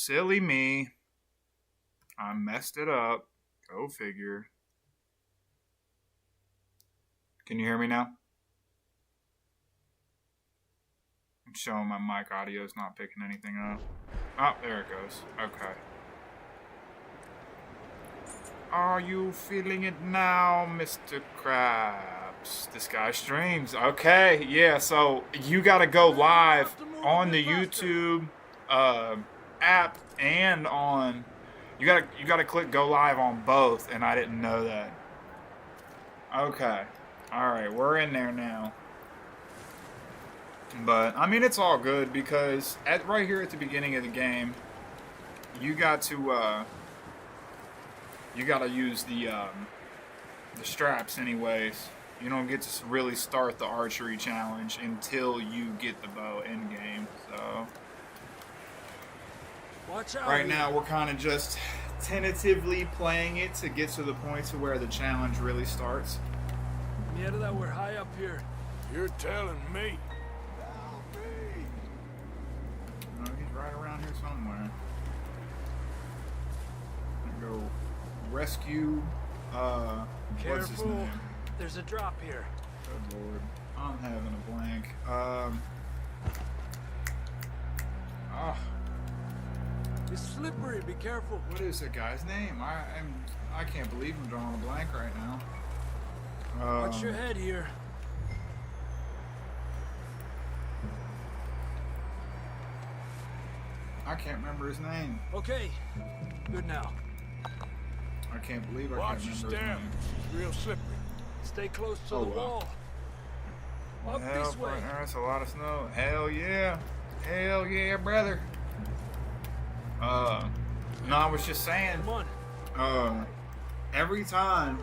silly me. I messed it up. Go figure. Can you hear me now? I'm showing my mic audio is not picking anything up. Oh, there it goes. Okay. Are you feeling it now, Mr. Krabs? This guy streams. Okay, yeah, so you gotta go live on the YouTube app and on you gotta click go live on both, and I didn't know that. Okay. Alright, we're in there now. But I mean, it's all good because right here at the beginning of the game, you got to you gotta use the straps anyways. You don't get to really start the archery challenge until you get the bow in game. So watch out right now we're kind of just tentatively playing it to get to the point to where the challenge really starts. Yeah, that we're high up here. You're telling me. No, he's right around here somewhere. Go rescue. What's his Careful. name? There's a drop here. Good lord, I'm having a blank. It's slippery. Be careful. What is that guy's name? I can't believe I'm drawing a blank right now. Watch your head here. I can't remember his name. Okay. Good now. I can't believe I Watch can't your remember step. his name. It's real slippery. Stay close to Oh, the wow. wall. Up Hell, this way. that's a lot of snow. Hell yeah. Hell yeah, brother. No, I was just saying, Come on. every time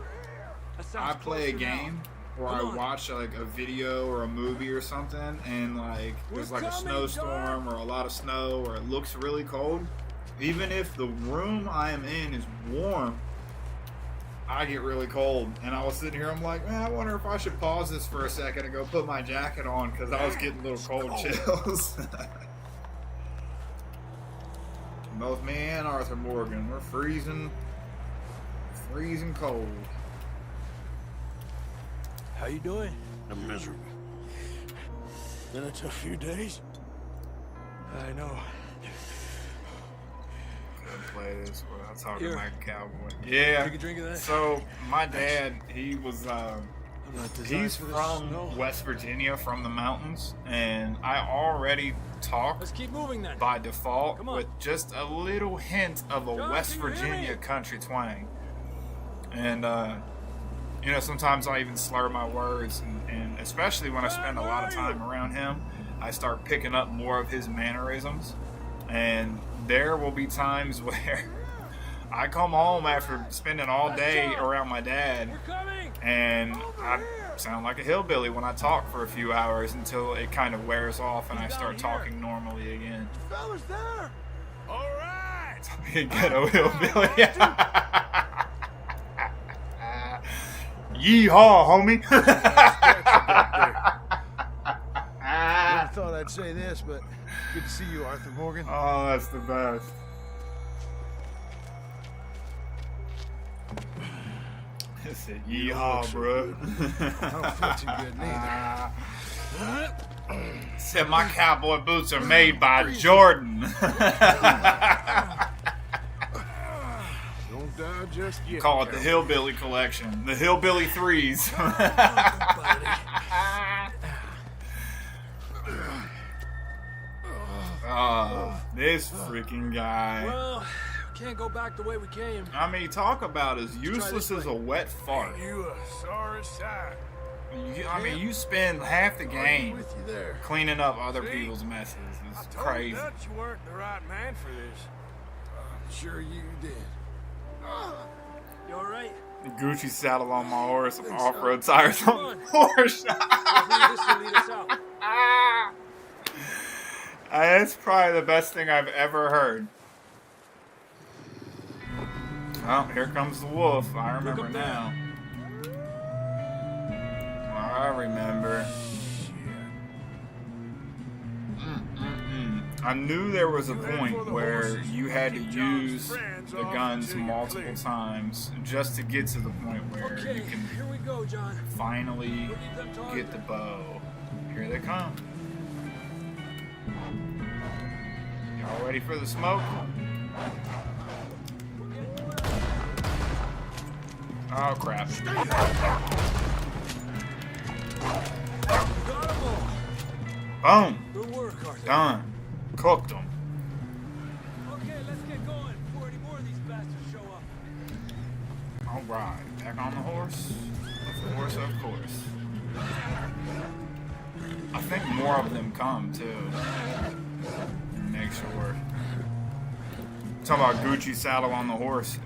That sounds I play a closer now. game or I Come on. watch like a video or a movie or something, and like there's We're like a coming, snowstorm or a lot of snow or it looks really cold, even if the room I am in is warm, I get really cold. And I was sitting here, I'm like, man, I wonder if I should pause this for a second and go put my jacket on because I was getting little cold chills. Both me and Arthur Morgan, we're freezing cold. How you doing? I'm miserable. Been a tough few days. I know. Gotta play this without talking Here. like a cowboy. Yeah. Take a drink of that. So my dad, he was I'm not designed he's for this from snow. West Virginia, from the mountains, and I already talk Let's keep moving then. by default Come on. with just a little hint of a John, West can you hear Virginia me? country twang. And you know, sometimes I even slur my words, and especially when I spend a lot of time around him, I start picking up more of his mannerisms. And there will be times where I come home after spending all day around my dad, We're coming. and I sound like a hillbilly when I talk for a few hours until it kind of wears off and I start talking normally again. Fellas there. All right. Ghetto hillbilly. Yeehaw, homie. I thought I'd say this, but good to see you, Arthur Morgan. Oh, that's the best. It said, yeehaw, so bro. I don't feel too good neither. Said my cowboy boots are made by Jordan. Don't die just yet. Call it the Hillbilly Collection. The Hillbilly Threes. This freaking guy. Well, can't go back the way we came. I mean, talk about as useless this as a wet fart. You a sorry sight. I mean, you spend half the I'm game with you there. cleaning up other See? people's messes. I It's told crazy. Dutch you weren't the right man for this. I'm sure you did. You all right? Gucci saddle on my horse, off-road tires Come on on. the horse. I think this will lead us out. That's probably the best thing I've ever heard. Oh, here comes the wolf. I remember up there. now. I remember. I knew there was a point where you had to use the guns multiple times just to get to the point where Okay, you can here we go, John. finally We'll leave them to get the bow. Here they come. Y'all ready for the smoke? Oh crap. Got 'em all. Boom. Good work, Arthur. Done. Cooked them. Okay, let's get going before any more of these bastards show up. Alright. Back on the horse. Of course. I think more of them come too. Make sure. Talking about Gucci saddle on the horse.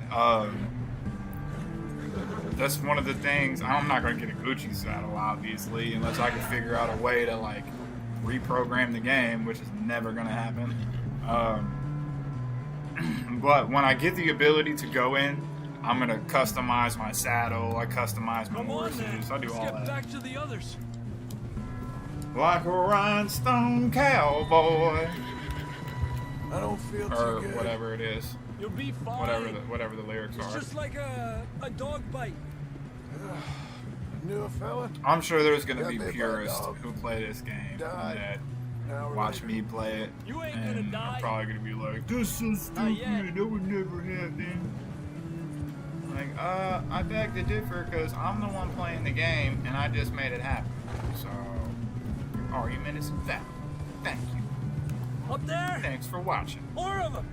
That's one of the things. I'm not gonna get a Gucci saddle, obviously, unless I can figure out a way to like reprogram the game, which is never gonna happen. But when I get the ability to go in, I'm gonna customize my saddle. I customize my Come on, horses. then. I do Let's all get that. back to the others. Like a rhinestone cowboy, I don't feel too or good. whatever it is. You'll be fine. Whatever the lyrics It's are. just like a dog bite. Knew a fella? I'm sure there's gonna Got be bit by a purists dog. who play this game Died. that Now we're watch later. me play it, You ain't gonna and die. I'm probably gonna be like, "This is Not yet. stupid. That would never happen." Like, I beg to differ because I'm the one playing the game, and I just made it happen. So, your argument is valid. Thank you. Up there. Thanks for watching. More of them.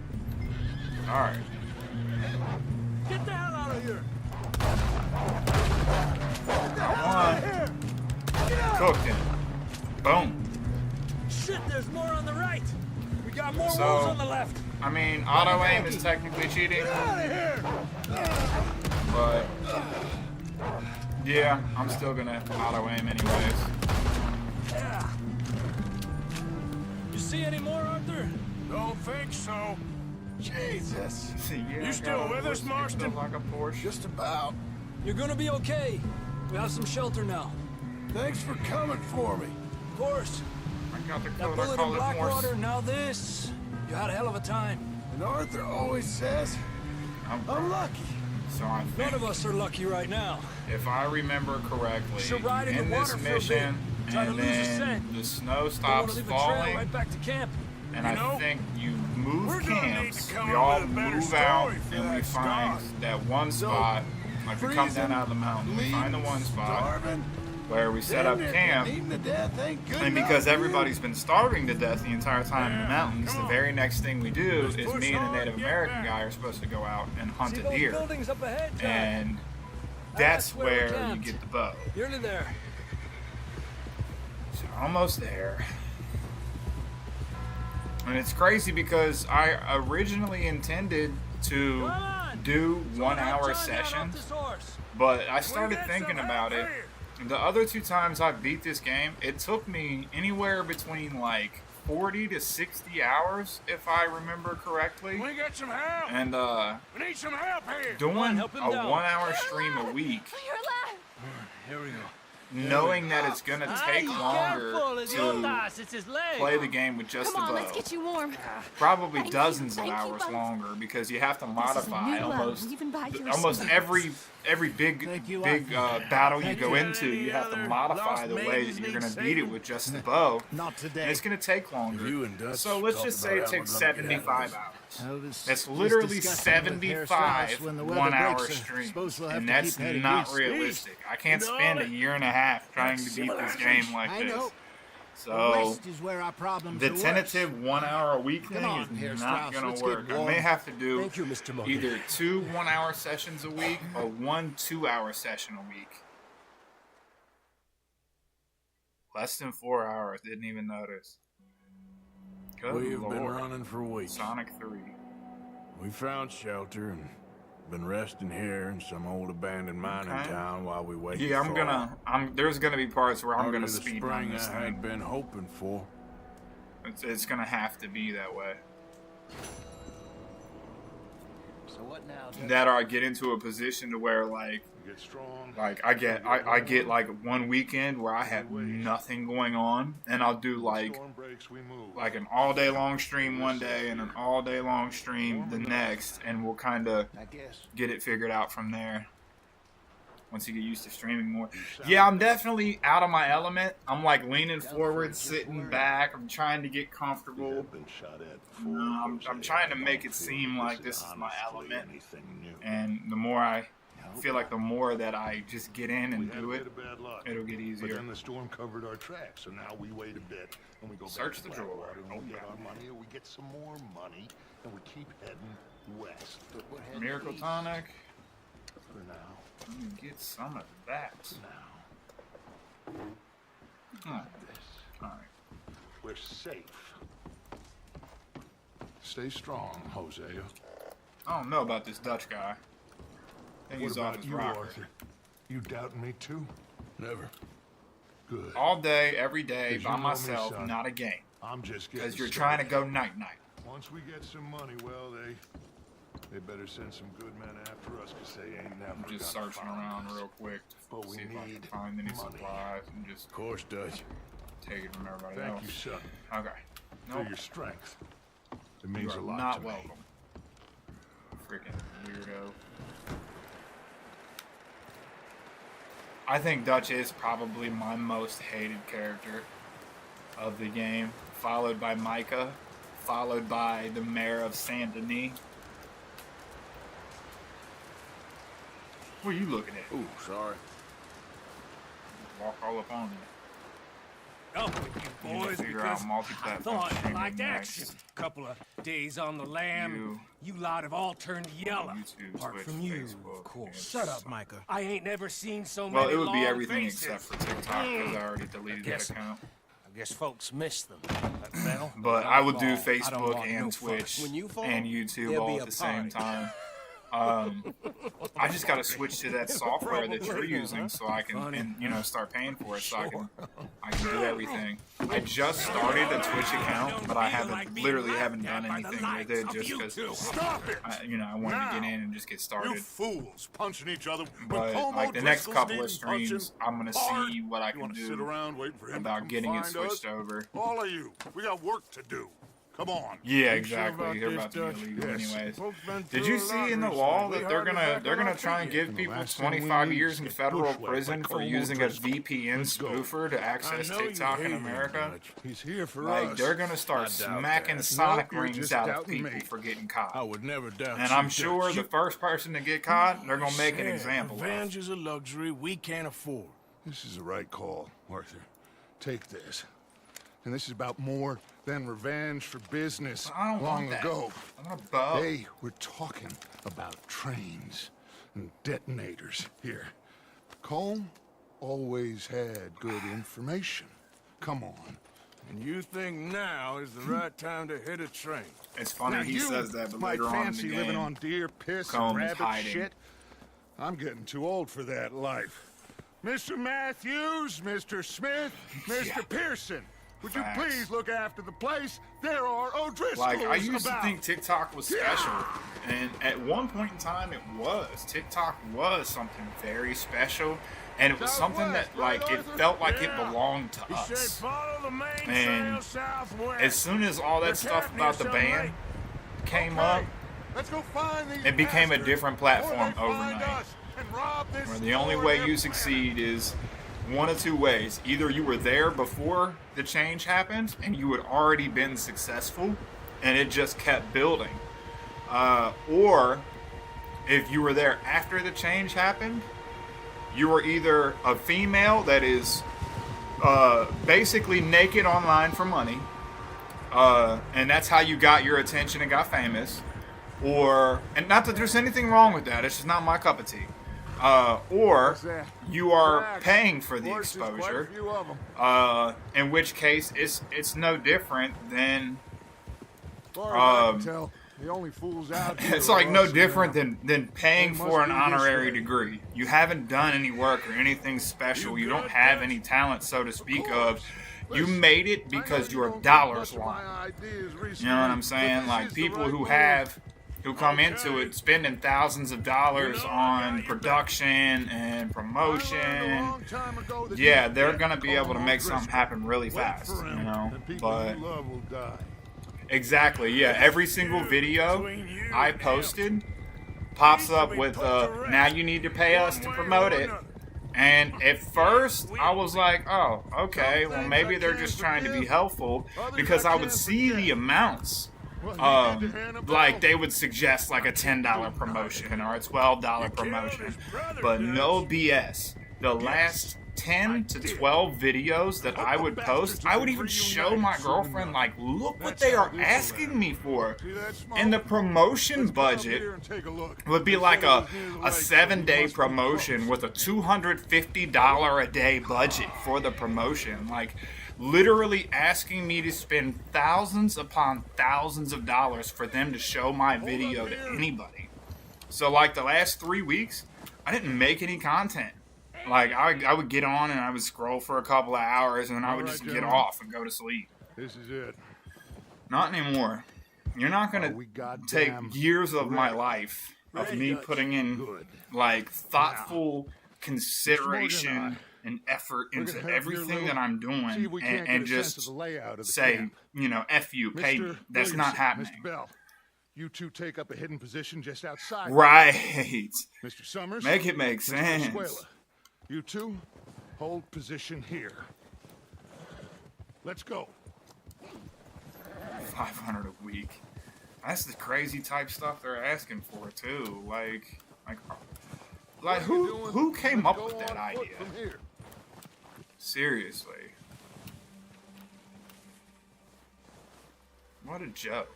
All right. Get the hell out of here. One. Cooked him. Boom. Shit, there's more on the right. We got more So- wolves on the left. I mean, auto aim is technically cheating, but yeah, I'm still gonna auto aim anyways. Yeah. You see any more, Arthur? Don't think so. Jesus. Yeah, You still with us, Marston? Like a Porsche. Just about. You're gonna be okay. We have some shelter now. Thanks for coming for me. Of course. I got the That code. I bullet in call it Blackwater, Morse. now this. You had a hell of a time. And Arthur always says I'm lucky. So I None think, of us are lucky right now. if I remember correctly, Should ride in the in this water for a mission, bit. Try to and lose a then scent. the snow Don't want stops to leave a trail falling, right back to camp. and You I know, think you move we're gonna need camps. to come We up all with a better move out, story for and we that find Scott. that one So, spot. Like we come down freezing, out of the mountain, we find the one bleeding, spot starving, where we set up damn near camp. eating to death ain't good And enough because for you. everybody's been starving to death the entire time in the Yeah, mountains, come the on. very next thing we do Let's is push me and the on, Native get American back. guy are supposed to go out and hunt See a those deer. buildings up ahead, John? And that's where we where you camped. get the bow. Nearly there. So almost there. And it's crazy because I originally intended to Come on. do Someone 1 help hour John down off sessions, this horse. but I We started got thinking some about help it. here. The other 2 times I beat this game, it took me anywhere between like 40 to 60 hours, if I remember correctly. We got some help. And We need some help here. doing help him a down. 1 hour stream a week, You're alive. Here we go. knowing that it's gonna take longer to It's his leg. play the game with just Come on, the let's bow. get you warm. Probably Thank you, dozens of thank you, hours Bugs. longer because you have to This is a modify new love, almost even by your almost standards. every big battle you go into. You have to modify the way that you're gonna beat it with just the bow. Not today. And it's gonna take longer. You and Dutch So let's talked just about say it how takes we're gonna get out of 75 this. hours. This That's is literally disgusting with Harris 75 Strauss when the weather 1 hour breaks, streams. suppose we'll have And to that's keep heading not east. realistic. I can't You know spend a it. year and a half trying to beat this game like I this. know. The So West is where our problems the are worse. tentative 1 hour a week thing on, is Harris not Strauss, gonna let's get work. I warm. may have to do Thank you, Mr. Morgan. either 2 1 hour sessions a week or 1 2 hour session a week. Less than 4 hours. Didn't even notice. Good We've been Lord. running for weeks. Sonic 3. We found shelter and been resting here in some old abandoned mining Okay. town while we wait. Yeah, there's gonna be parts where I'm Hardly gonna the speed run spring this I had thing. been hoping for. It's gonna have to be that way. So what now? that I get into a position to where like Get strong. I get like one weekend where I have nothing going on, and I'll do like Storm breaks, we move. an all day long stream one day and an all day long stream the next, and we'll kind of I guess. get it figured out from there. Once you get used to streaming more. Yeah, I'm definitely out of my element. I'm like leaning forward, sitting back. I'm trying to get comfortable. Been shot at before. I'm trying to make it seem like this is my element. Anything new. And the more I feel like the more that I just get in and We had do a it, bit of bad luck. it'll get But easier. then the storm covered our tracks, so now we wait a bit and we go Search back to the drawer. Blackwater, and we get Open. our money, and we get some more money, and we keep heading west. But we're heading Miracle east. tonic. For now. Let me get some of that. Now. Oh, alright. We're safe. Stay strong, Hosea. I don't know about this Dutch guy. I think What he's off about his you, rocker. Arthur? You doubting me too? Never. Good. All day, every day, 'Cause you by know me, myself, son. not a game. I'm just getting Because you're started. trying to go night-night. Once we get some money, well, they better send some good men after us, because they ain't never I'm just gonna searching find around us. real quick But to we see if I can need find any money. supplies and just Of course, Dutch. take it from everybody Thank else. you, son, Okay. for Nope. your strength. It You means a are lot not to me. welcome. Freaking weirdo. I think Dutch is probably my most hated character of the game, followed by Micah, followed by the mayor of Saint Denis. What are you looking at? Ooh, sorry. Walk all up on you. Oh, with You you need to boys, figure out because I multi-platform thought you streaming liked next. action. Couple of days on the lam, you lot have all turned yellow. YouTube, Apart Twitch, from you, Facebook, of course. and- Shut up, Micah. I ain't never seen so Well, many it would be long everything faces. except for TikTok because I already deleted that guess- account. I guess folks miss them. Well, But I would do fall. I don't Facebook want and no fun. Twitch When you fall, and YouTube there'll all be at a the same party. time. I just got to switch to that software that you're using so I can, and, start paying for it so I can do everything. I just started a Twitch account, but I literally haven't done anything with it just because, Stop it! I wanted to get in and just get You started. fools punching each other. But like the next couple of streams, I'm gonna see what I You can want to sit do around waiting for him to about come getting it find switched us? over. All of you, we got work to do. Come on. Yeah, You sure exactly. They're about to this, be Dutch? illegal Yes. anyways. Folks been Did through you a see lot in the recently. law We that they're hardly gonna back they're on gonna our try and feet. give And the people last thing we 25 need years is in get federal bushwhacked prison by for Como using a Driscoll. VPN Let's go. spoofer to access I know you TikTok in hate him, America? Dutch. He's here for Like us. they're gonna start I doubt smacking that. Sonic Nope, you're rings just out of doubting people me. for getting caught. I would never doubt And you, I'm Dutch. sure the first person to get caught, they're gonna make an Yeah, example of. Revenge is a luxury we can't afford. This is the right call, Arthur. Take this. And this is about more than revenge for business. I don't long want that. ago. I want a bow. They were talking about trains and detonators here. Cole always had good information. Come on. And you think now is the right time to hit a train? It's funny Now he you says that, but might later on in fancy the living game, on deer piss Colm and is rabbit hiding. shit. I'm getting too old for that life. Mr. Matthews, Mr. Smith, Mr. Yeah. Pearson, would Facts. you please look after the place? There are O'Driscolls like I used about. to think TikTok was special, and at one point in time it was. TikTok was something very special, and it was something that like it felt like it belonged to He said, us. follow the main And trail southwest. as soon as all that There stuff can't be about the some band lake. came Okay, up, let's go find these it became a bastards different before platform they find overnight. us and rob this where the only store way and you their succeed is one of two ways. Either you were there before the change happened and you had already been successful and it just kept building. Or if you were there after the change happened, you were either a female that is basically naked online for money, and that's how you got your attention and got famous. Or, and not that there's anything wrong with that, it's just not my cup of tea. Or you are paying for the exposure, in which case it's no different than the only fools out here it's are like no us, different you know. than paying It for must an be this honorary way. degree. You haven't done any work or anything special. You don't have any talent, so to speak, of. You made it because your dollars long. You know what I'm saying? Like people who have who come into it spending thousands of dollars on production and promotion, yeah, they're gonna be able to make something happen really fast, you know. But exactly, yeah, every single video I posted pops up with now you need to pay us to promote it. And at first, I was like, oh, okay, well, maybe they're just trying to be helpful, because I would see the amounts. Like, they would suggest, like, a $10 promotion or a $12 promotion. But no BS. The last 10 to 12 videos that I would post, I would even show my girlfriend, like, look what they are asking me for. And the promotion budget would be like a 7-day promotion with a $250 a day budget for the promotion. Like, literally asking me to spend thousands upon thousands of dollars for them to show my video to anybody. So, like, the last 3 weeks, I didn't make any content. Like, I would get on and I would scroll for a couple of hours, and then I would just get off and go to sleep. This is it. Not anymore. You're not going to take years of my life of me putting in, like, thoughtful consideration and effort into everything that I'm doing and just say, you know, F you, pay me. That's not happening. Mr. Bell, you two take up a hidden position just outside. Right. Mr. Summers, Make it make Mr. sense. Escuela, you two hold position here. Let's go. 500 a week. That's the crazy type stuff they're asking for too. Like who came up with that idea? Seriously. What a joke.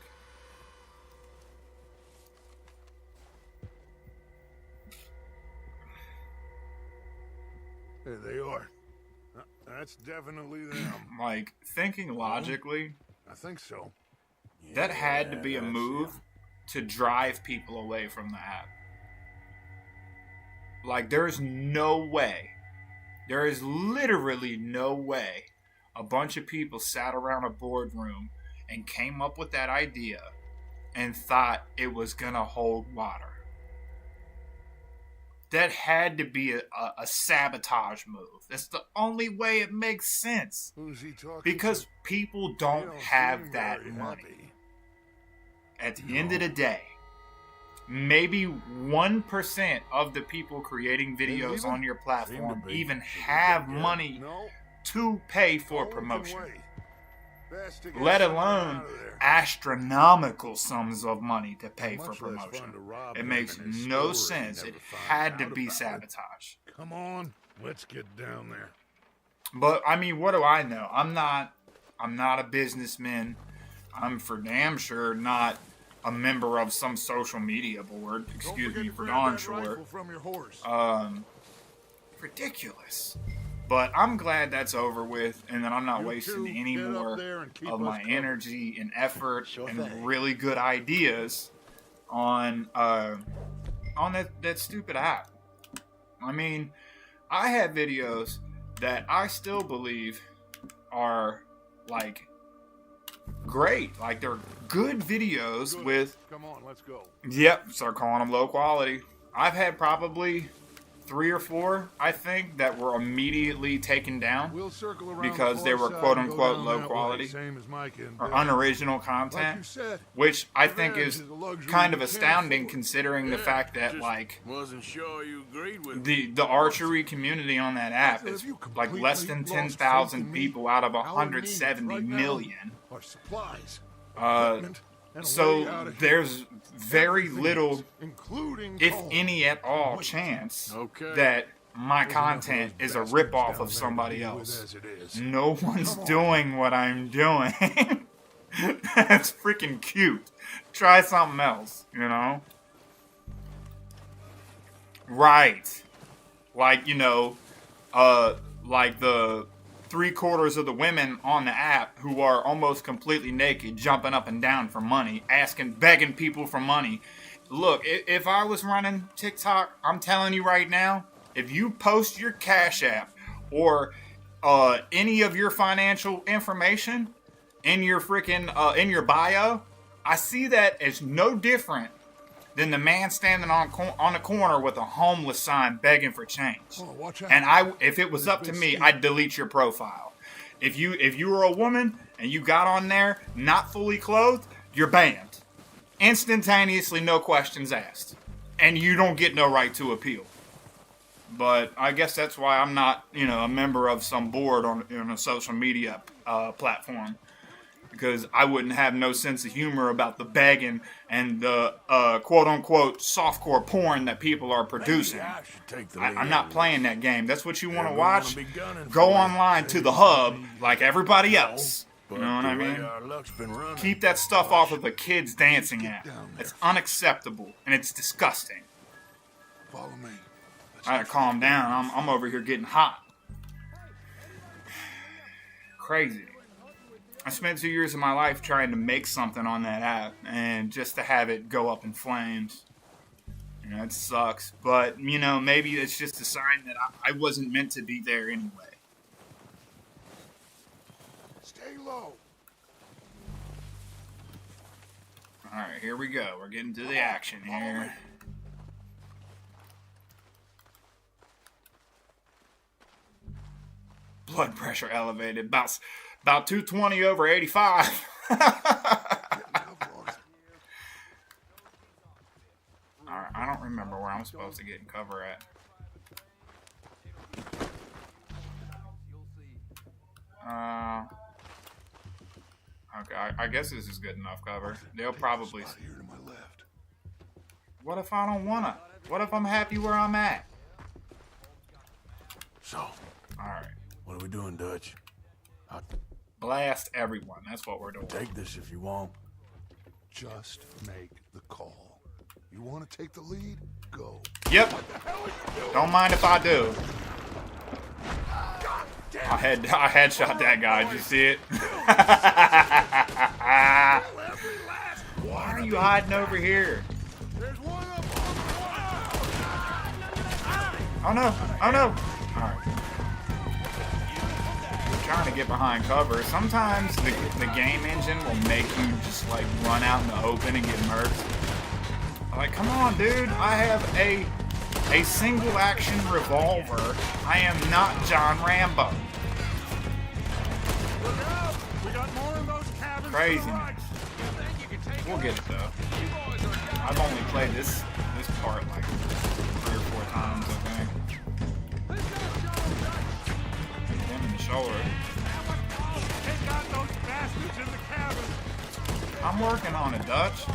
There they are. That's definitely them. Like, thinking logically, I think so. that had to be a move to drive people away from the app. Like, there's no way. There is literally no way a bunch of people sat around a boardroom and came up with that idea and thought it was gonna hold water. That had to be a sabotage move. That's the only way it makes sense. Who's he talking Because to? people don't have that money. At the end of the day, maybe 1% of the people creating videos on your platform even have money to pay for promotion. Let alone astronomical sums of money to pay for promotion. It makes no sense. It had to be sabotage. Come on, let's get down there. But I mean, what do I know? I'm not a businessman. I'm for damn sure not a member of some social media board. Excuse me for darn sure. Ridiculous. But I'm glad that's over with, and that I'm not wasting any more of my energy and effort and really good ideas on that stupid app. I mean, I have videos that I still believe are, like, great. Like, they're good videos with... Come on, let's go. Yep, start calling them low quality. I've had probably 3 or 4, I think, that were immediately taken down because they were quote-unquote low quality or unoriginal content, which I think is kind of astounding considering the fact that, like, the archery community on that app is like less than 10,000 people out of 170 million. So there's very little, if any at all, chance that my content is a ripoff of somebody else. No one's doing what I'm doing. That's freaking cute. Try something else, you know? Right. Like, you know, like the 3/4 of the women on the app who are almost completely naked, jumping up and down for money, begging people for money. Look, if I was running TikTok, I'm telling you right now, if you post your Cash App or any of your financial information in your freaking in your bio, I see that as no different than the man standing on the corner with a homeless sign begging for change. Oh, watch out. And if it was up to me, I'd delete your profile. If you were a woman and you got on there not fully clothed, you're banned. Instantaneously, no questions asked. And you don't get no right to appeal. But I guess that's why I'm not, a member of some board on a social media platform. Because I wouldn't have no sense of humor about the begging and the quote-unquote softcore porn that people are producing. I'm not playing that game. That's what you want to watch? Go online to the hub like everybody else. You know what I mean? Keep that stuff off of a kid's dancing app. It's unacceptable, and it's disgusting. Follow me. I gotta calm down. I'm over here getting hot. Crazy. I spent 2 years of my life trying to make something on that app, and just to have it go up in flames, it sucks. But, maybe it's just a sign that I wasn't meant to be there anyway. Stay low. Alright, here we go. We're getting to the action here. Blood pressure elevated. About 220 over 85. Alright, I don't remember where I'm supposed to get in cover at. Okay, I guess this is good enough cover. They'll probably... Here to my left. What if I don't wanna? What if I'm happy where I'm at? So, Alright. what are we doing, Dutch? I'll Blast everyone. That's what we're doing. take this if you want. Just make the call. You want to take the lead? Go. Yep. Don't mind if I do. I headshot that guy. Did you see it? Why are you hiding over here? Oh no! Oh no! Alright. Trying to get behind cover. Sometimes the game engine will make you just like run out in the open and get murked. Like, come on, dude! I have a single action revolver. I am not John Rambo. Craziness. We'll get it though. I've only played this part like 3 or 4 times, I think. Him in the shoulder. I'm working on it, Dutch.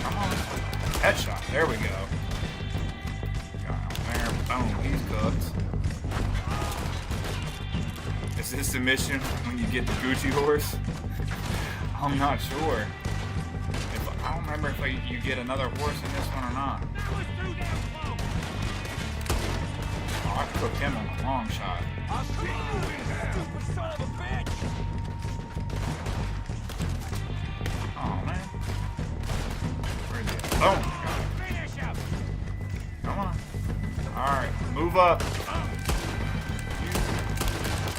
Come on. Headshot. There we go. Got him there. Boom. He's cooked. Is this the mission when you get the Gucci horse? I'm not sure. I don't remember if you get another horse in this one or not. Oh, I cooked him on a long shot. Oh, man. Where's he at? Boom. Got him. Come on. Alright, move up.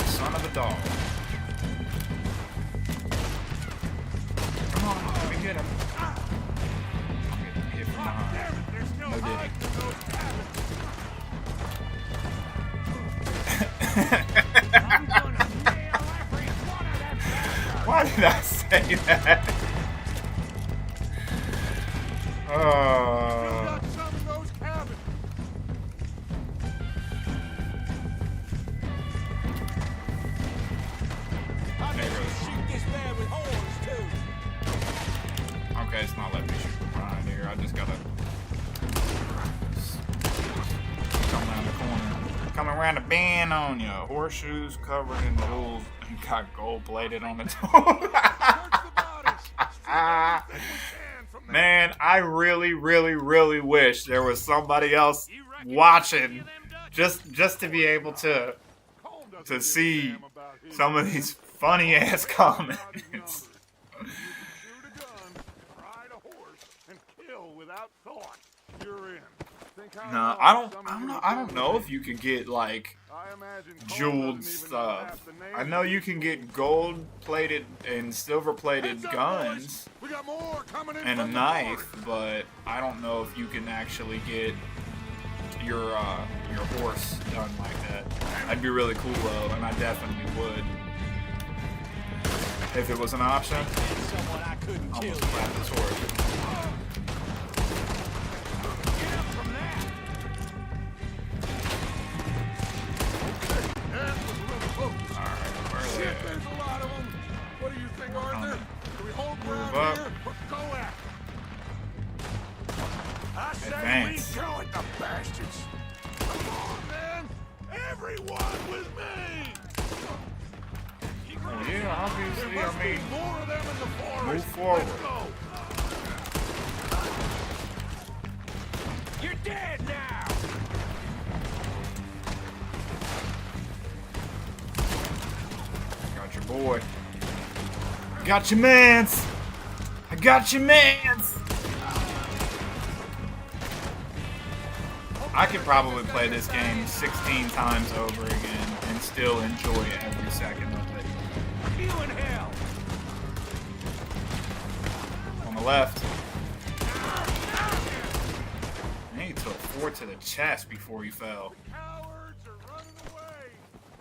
Son of a dog. Come on, let me get him. I'm getting hit from behind. No diddy. Why did I say that? Okay, it's not letting me shoot from behind here. I just gotta come around the corner. Coming around the bend on you. Horseshoes covered in jewels and got gold plated on the toe. Man, I really, really, really wish there was somebody else watching just to be able to see some of these funny ass comments. No, I don't know if you could get like jeweled stuff. I know you can get gold-plated and silver-plated guns. We got more coming in and a from the knife, but I don't know if you can actually get your horse done like that. That'd be really cool though, and I definitely would. If it was an option, Someone I couldn't I kill. almost clap this horse. Get up from that! That was really close. Alright, where are they Shit, at? there's a lot of them. What do you think, Arthur? Do we hold ground up. here or go at? I say Advance. we go it, the bastards! Come on, man! Everyone with me! Oh, yeah, obviously, There must I mean, be more of them in the forest. move forward. Let's go. You're dead now! Got your boy. Got your mans! I got your mans! I could probably play this game 16 times over again and still enjoy every second of it. You in hell! On the left. And he took 4 to the chest before he fell. Cowards are running away.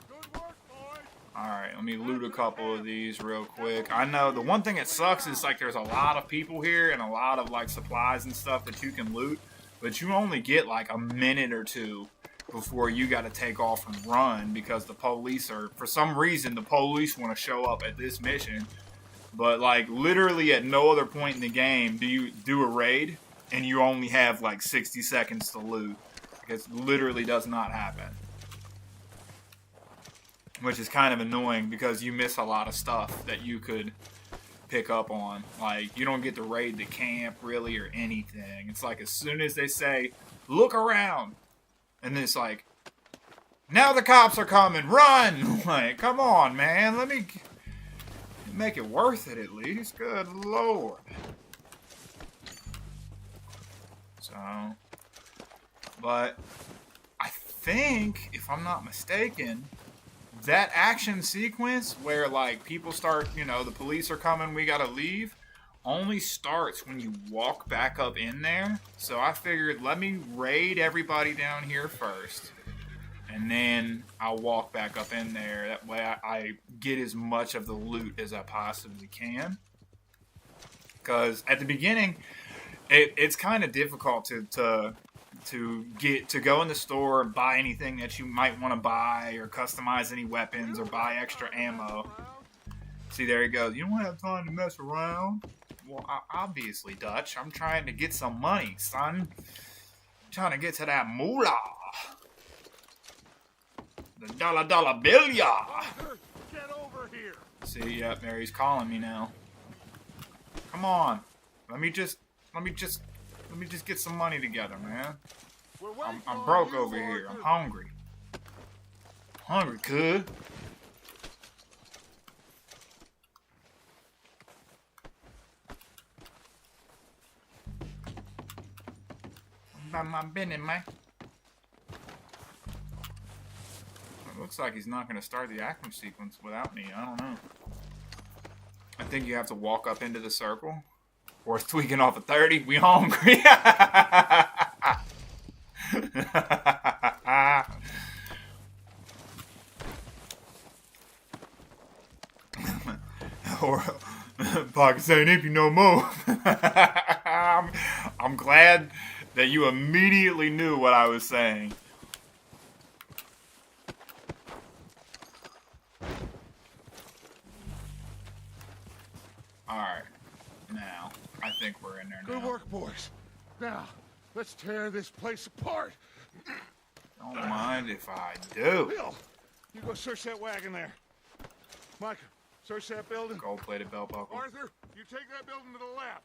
Good work, boys. Alright, let me loot a couple of these real quick. I know the one thing that sucks is like there's a lot of people here and a lot of like supplies and stuff that you can loot, but you only get like a minute or two before you got to take off and run because the police are, for some reason, the police want to show up at this mission. But like literally at no other point in the game do you do a raid and you only have like 60 seconds to loot. It literally does not happen. Which is kind of annoying because you miss a lot of stuff that you could pick up on. Like, you don't get to raid the camp, really, or anything. It's like, as soon as they say, look around, and then it's like, now the cops are coming, run! Like, come on, man, let me make it worth it at least. Good lord. So, but I think, if I'm not mistaken, that action sequence where like people start, you know, the police are coming, we gotta leave, only starts when you walk back up in there. So I figured, let me raid everybody down here first, and then I'll walk back up in there. That way I get as much of the loot as I possibly can. Because at the beginning, it's kind of difficult to go in the store and buy anything that you might want to buy, or customize any weapons, or buy extra ammo. See, there he goes. You don't have time to mess around. Well, obviously, Dutch. I'm trying to get some money, son. I'm trying to get to that moolah. The dollar bill, ya. Arthur, get over here. See, yep, there he's calling me now. Come on. Let me just get some money together, man. We're waiting I'm on broke you, over here. I'm Arthur. hungry. Hungry, kid. About my business, man. It looks like he's not going to start the action sequence without me. I don't know. I think you have to walk up into the circle. Or tweaking off a 30. We hungry. Or pockets ain't empty no more. I'm glad that you immediately knew what I was saying. Alright. Now, I think we're in there now. Good work, boys. Now, let's tear this place apart. Don't mind if I do. Bill, you go search that wagon there. Mike, search that building. Gold-plated belt buckle. Arthur, you take that building to the left.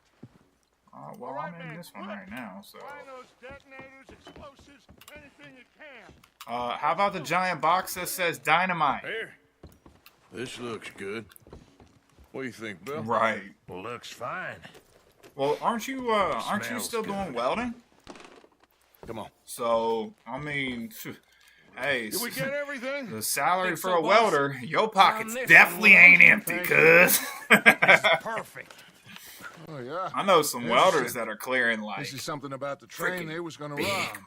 Well, All right, I'm in man, this one quick. right now, so... Find those detonators, explosives, anything you can. how about the giant box that says dynamite? Here. This looks good. What do you think, Bill? Right. Well, looks fine. Well, aren't you Smells still doing good. welding? Come on. So, I mean, hey, Did we get everything? the salary Think for so, a boss? welder, your pockets this definitely one, ain't empty, cuz. Perfect. Oh, yeah. I know some There's welders shit. that are clearing like This is something about the train freaking they was gonna big rob. money.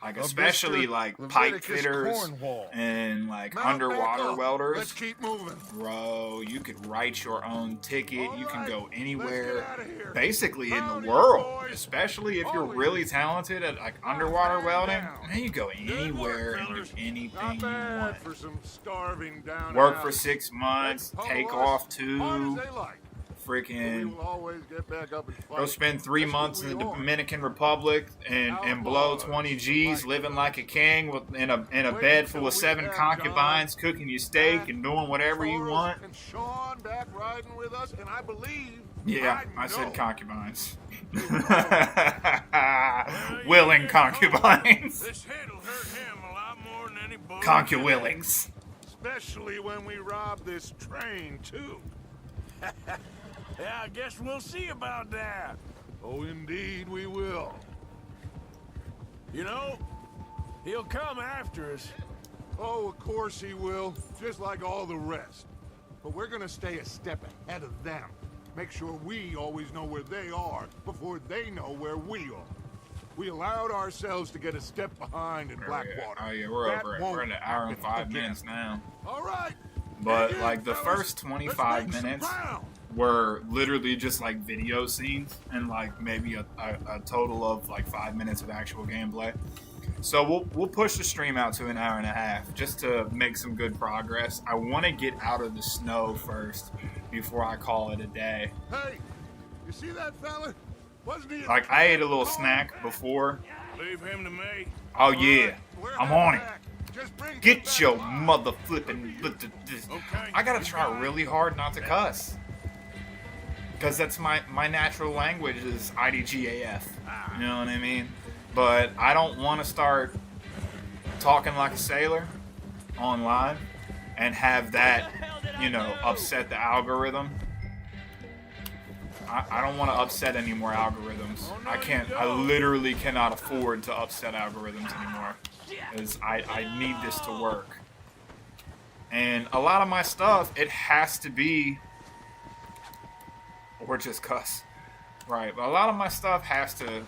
Like Of especially Mr. like pipe Leviticus fitters Cornwall. and like Mount back underwater up. Let's welders. keep moving. Bro, you could write your own ticket. All You can right, go let's get anywhere, outta here. basically in Howdy, the world. boys. Especially if you're All of really you. talented at like underwater man welding. down. Man, you go Good anywhere work, and do fellas. anything Not you bad want. for some starving down and Work out. for 6 months, Let's take follow us off hard as 2, they like. We freaking will always get back up and fight. go spend 3 That's who months in we the are. Dominican Republic and blow Outlaws, 20 G's, like living us. like a king in a Wait bed till full we of 7 have concubines, John, cooking you steak Matt, and doing whatever you Charles, want. And Sean back riding with us, and I believe. Yeah, I know said concubines. Well, you Willing get concubines. This hit'll hurt him a lot more than any bullet. Concubillings. Especially when we rob this train, too. Yeah, I guess we'll see about that. Oh, indeed we will. You know, he'll come after us. Oh, of course he will. Just like all the rest. But we're gonna stay a step ahead of them. Make sure we always know where they are before they know where we are. We allowed ourselves to get a step behind in Blackwater. Oh yeah, we're That over it. won't We're in an hour and happen 5 again. minutes now. All right. But Dig in, like the fellas. first Let's 25 make some minutes ground. were literally just like video scenes and like maybe a total of like 5 minutes of actual gameplay. So we'll push the stream out to an hour and a half just to make some good progress. I want to get out of the snow first before I call it a day. Hey, you see that fella? Wasn't he? Like I ate a little snack before. Leave him to me. Oh yeah, We're I'm on it. back. Just bring him Get back your alive. mother flipping. Okay. I gotta try really hard not to cuss. Because that's my natural language is IDGAF. You know what I mean? But I don't want to start talking like a sailor online and have that, you know, upset the algorithm. I don't want to upset any more algorithms. I can't. I literally cannot afford to upset algorithms anymore. Because I need this to work. And a lot of my stuff, it has to be, or just cuss. Right, but a lot of my stuff has to,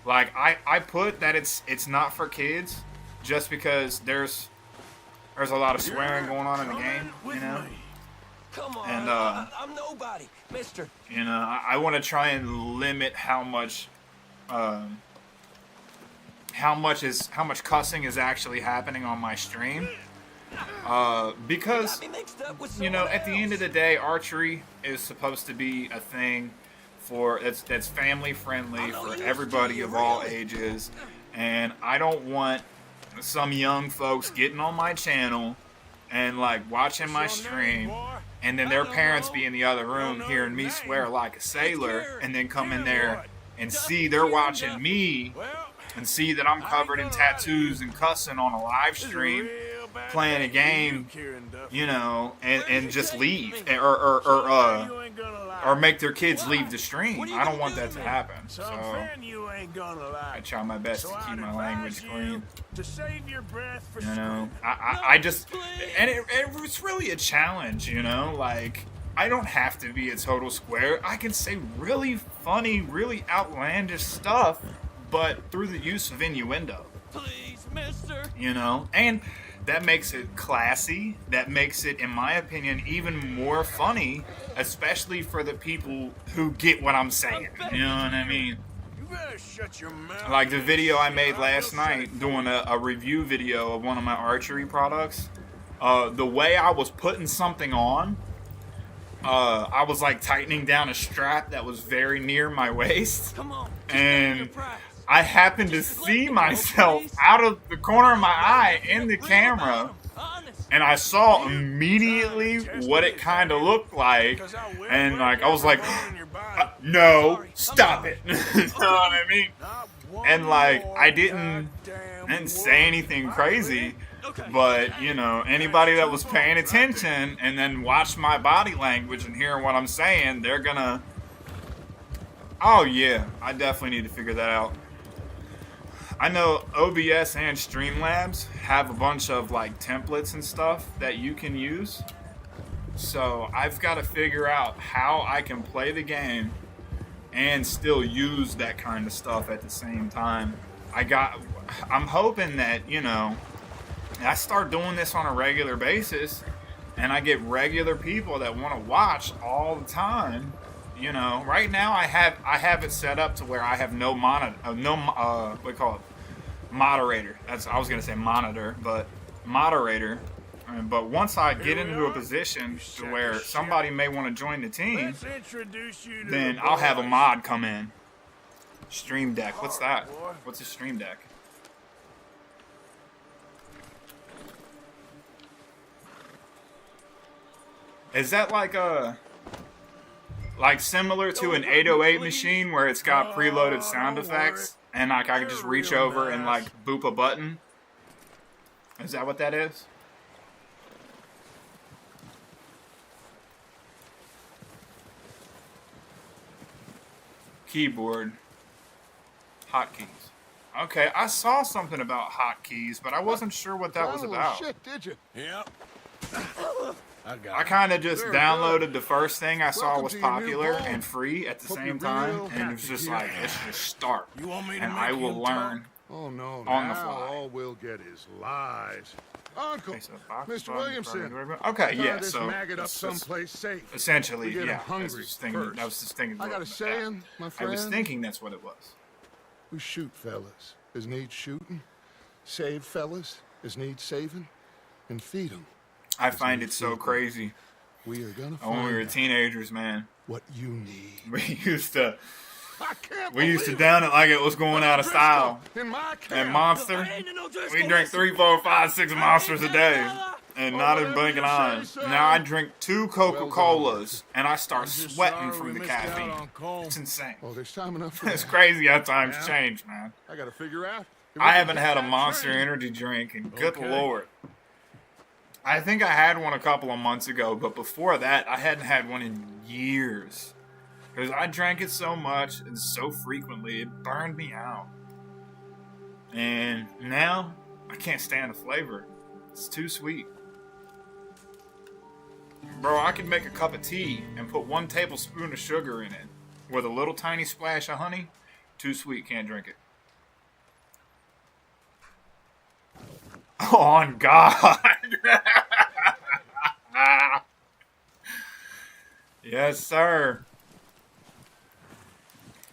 like, I put that it's not for kids just because there's a lot of swearing going on in the game, you know? Come on, And, I'm nobody, mister. You know, I want to try and limit how much cussing is actually happening on my stream. Because, Got me mixed up with you know, someone at the end of else. the day, archery is supposed to be a thing for that's family friendly I'm not for used to everybody you, of all really. ages, and I don't want some young folks getting on my channel and like watching my What's your name, stream, boy? and then I their don't parents know. be in the other room know hearing your me name. swear like a sailor, Gary. and then come in Gary there what? and Duffy, see they're Gary watching Duffy. me Well, and see that I'm covered in tattoos and cussing on a live this is a stream, real bad playing a day for you, game, Kieran Duffy. you know, Where and you just taking leave me? You ain't gonna lie. or make their kids Why? leave the stream. What are you I don't gonna want do that to to me? happen. So Something you ain't gonna lie. I try my best So to keep I'd my advise language you clean. to save your breath for You know, school. I just, please. and it was really a challenge, you know, like, I don't have to be a total square. I can say really funny, really outlandish stuff, but through the use of innuendo, Please, mister. you know, and that makes it classy. That makes it, in my opinion, even more funny, especially for the people who get what I'm saying. You know what I mean? You better shut your mouth. Like the video I made I last will say night doing a review video of one of my archery products. The way I was putting something on, I was like tightening down a strap that was very near my waist, Come on. just And name your price. I happened to Just let see me go, myself please. out of the corner of my eye Real in the about camera, 'em, honest. and I saw immediately what it kind of looked like, and like I was like, no, stop it. You know what I mean? And like I didn't say anything crazy, Okay. but you know, anybody that was paying attention and then watched my body language and hearing what I'm saying, they're gonna, oh yeah, I definitely need to figure that out. I know OBS and Streamlabs have a bunch of like templates and stuff that you can use. So I've got to figure out how I can play the game and still use that kind of stuff at the same time. I'm hoping that, you know, I start doing this on a regular basis and I get regular people that want to watch all the time. You know, right now I have it set up to where I have no what do you call it? Moderator. I was gonna say monitor, but moderator. But once I get into a position to where somebody may want to join the team, then I'll have a mod come in. Stream Deck. What's that? What's a Stream Deck? Is that like similar to an 808 machine where it's got preloaded sound effects and like I can just reach over and like boop a button? Is that what that is? Keyboard. Hotkeys. Okay, I saw something about hotkeys, but I wasn't sure what that was about. Shit, did you? Yep. I kind of just Very downloaded good. the first thing I saw Welcome was to your new popular home. and free at the Hope same you're time, real and it was happy just here. like, let's just start. You want me to And make I will him learn. Oh, no, On the now fly. all we'll get is lies. Uncle, Okay, so box Mr. button, Williamson. Okay, tie yeah, this so maggot up it's someplace safe. essentially, We get 'em yeah, hungry I was just thinking, first. I got a saying, my I friend. was thinking that's what it was. We shoot fellas as need shooting, save fellas as need saving, and feed 'em. I find it so people. crazy. We are gonna When we were find out teenagers, man, what you need. we used to I can't believe down it like it was going out of Bristol, style. in my camp. And Monster, we drink 3, 4, 5, 6 Monsters a day, and not even blinking an eye. Now I drink 2 Coca-Colas, and I start sweating from the caffeine. It's insane. Oh, there's time enough for It's that. crazy how times change, man. I gotta figure out. if we I can haven't get had a that Monster train. Energy drink, and good Okay. lord. I think I had one a couple of months ago, but before that, I hadn't had one in years. Because I drank it so much and so frequently, it burned me out. And now, I can't stand the flavor. It's too sweet. Bro, I could make a cup of tea and put 1 tablespoon of sugar in it with a little tiny splash of honey. Too sweet, can't drink it. Oh, on God. Yes, sir.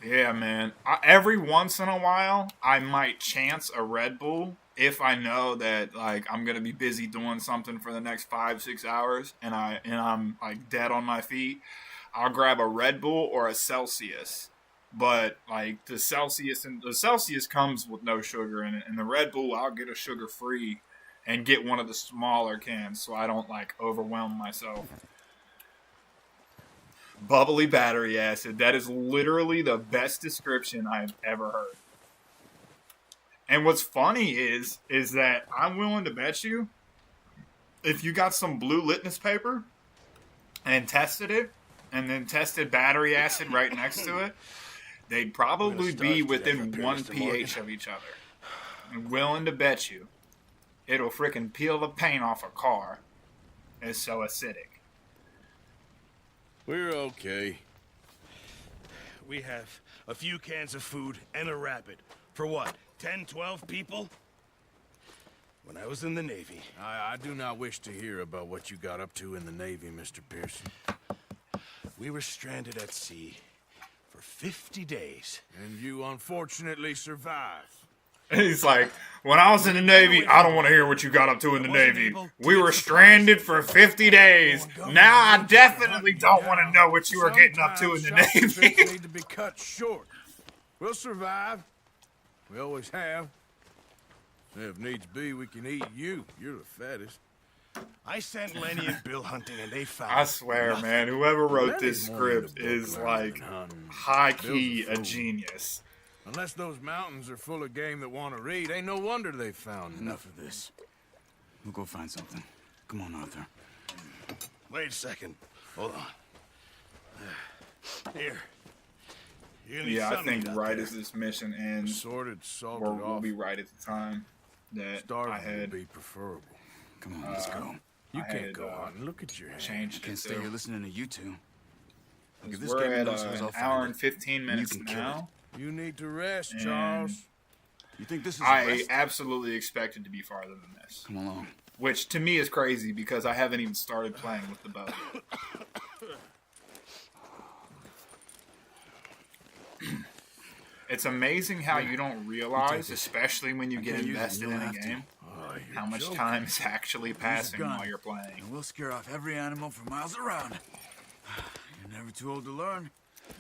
Yeah, man. Every once in a while, I might chance a Red Bull if I know that like I'm gonna be busy doing something for the next 5-6 hours, and I'm like dead on my feet. I'll grab a Red Bull or a Celsius. But like the Celsius comes with no sugar in it, and the Red Bull I'll get a sugar free, and get one of the smaller cans so I don't like overwhelm myself. Bubbly battery acid. That is literally the best description I've ever heard. And what's funny is that I'm willing to bet you, if you got some blue litmus paper and tested it, and then tested battery acid right next to it, they'd probably be within 1 pH of each other. I'm willing to bet you it'll frickin' peel the paint off a car. It's so acidic. We're okay. We have a few cans of food and a rabbit. For what, 10, 12 people? When I was in the Navy, I do not wish to hear about what you got up to in the Navy, Mr. Pearson. we were stranded at sea for 50 days. And you unfortunately survived. He's like, when I was in the Navy, I don't want to hear what you got up to in the Navy. We were stranded for 50 days. Now I definitely don't want to know what you were getting up to in the Sometimes shots and Navy. trips need to be cut short. We'll survive. We always have. If needs be, we can eat you. You're the fattest. I sent Lenny and Bill hunting and they found I swear, man, whoever wrote this Lenny's more into script is book like than hunting. high-key Bill's a a fool. genius. Unless those mountains are full of game that want to read, ain't no wonder they found Enough of this. We'll go find something. Come on, Arthur. Wait a second. Hold on. Here. You need Yeah, I something think out right there. as this mission ends, sorted, salted we'll off. be right at the time that I Starving had. would be preferable. Come on, let's go. You I can't had, go on. Look at your hand. changed Can't it stay here to. listening to you two. Look, if this We're game at loses, I'll an find hour it. and 15 And minutes you can kill now. You need to rest, And Charles. You think this is I rest? absolutely expected to be farther than this. Come along. Which to me is crazy because I haven't even started playing with the bow. It's amazing how you don't realize, especially when you get can't use it, invested you in don't a have to. game, Oh, you're how much joking. time is actually passing gun. while you're playing. And we'll scare off every animal for miles around. You're never too old to learn.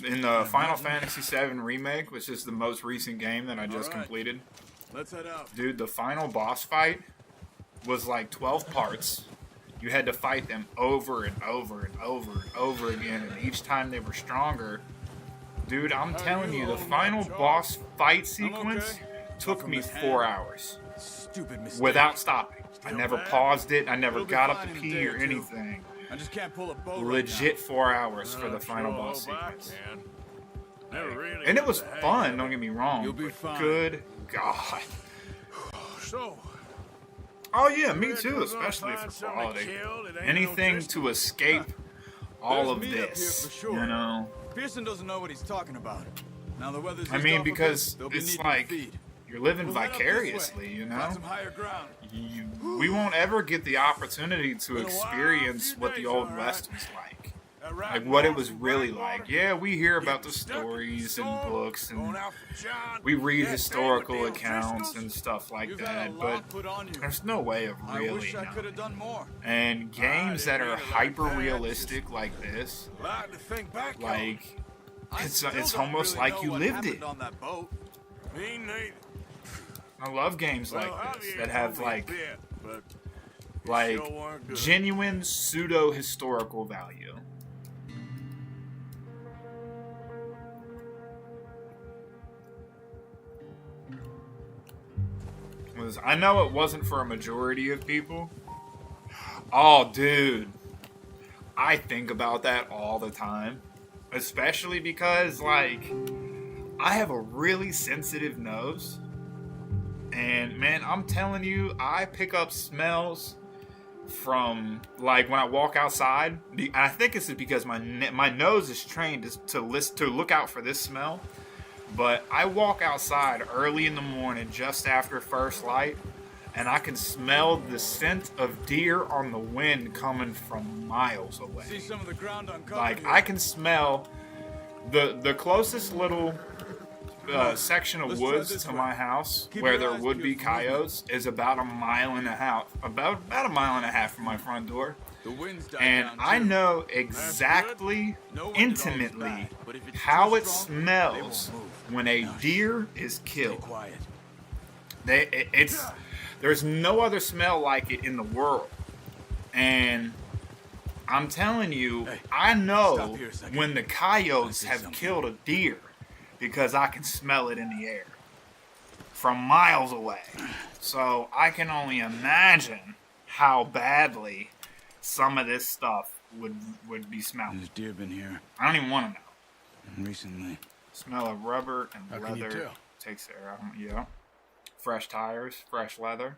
In the Final Fantasy VII Remake, which is the most recent game that I just Alright. completed, Let's head out. dude, the final boss fight was like 12 parts. You had to fight them over and over and over and over again, and each time they were stronger. Dude, I'm telling you, the final boss fight sequence took me 4 hours Stupid mistake. without stopping. I never paused it. I never We'll be got up fine to in a pee day or or two. anything. I just can't pull a bow Legit 4 hours for I'm the final sure boss I sequence. can. Never really And it got was the hang fun, of don't get me wrong. You'll be but fine. Good God. So, Oh yeah, me reckon too, we're gonna especially find for something quality. killed? It ain't no Anything distance. to escape all There's of meat up here this, for sure. you know? Pearson doesn't know what he's talking about. Now the weather's I eased mean, off a bit, because they'll be it's needing like to feed. you're living We'll head up this way. vicariously, you know? Find some higher ground. We won't ever get the opportunity to Been a while, experience few what the days, Old all West right. was like. Right Like what it north was from really Blackwater, like. Yeah, we hear about the getting stuck in stories and storm, books going and out from John, we read that historical family deal, accounts Driscoll's. and stuff like You've had a that, lot but put on you. there's no way of I really wish I could have knowing. done more. And games that didn't are mean it like hyper that, realistic like this, Like to think back on. like I it's still don't almost really like know you what lived happened it. on that boat. Me neither. I love games Well, like this Javier that have told me a like bit, but it like sure weren't good. genuine pseudo historical value. 'Cause I know it wasn't for a majority of people. Oh, dude. I think about that all the time. Especially because, like, I have a really sensitive nose. And, man, I'm telling you, I pick up smells from, like, when I walk outside. And I think it's because my nose is trained to look out for this smell. But I walk outside early in the morning just after first light, and I can smell the scent of deer on the wind coming from miles away. See some of the ground uncovered Like, here. I can smell the closest little section of Let's try woods this to way. my house Keep where your there eyes would be peeled for movement. coyotes is about a mile and a half from my front door. The wind's died And down, I too. know exactly, No one did all this intimately, bad, but if it's how too it strong, smells they won't move. when a Now, deer is Stay killed. quiet. There's no other smell like it in the world. And I'm telling you, Hey, I know stop here a second. when the coyotes say have something. killed a deer because I can smell it in the air from miles away. So I can only imagine how badly some of this stuff would be smelling. There's deer been here I don't even want to know. recently. Smell of rubber and How can you leather tell? takes the air out. Yeah. Fresh tires, fresh leather.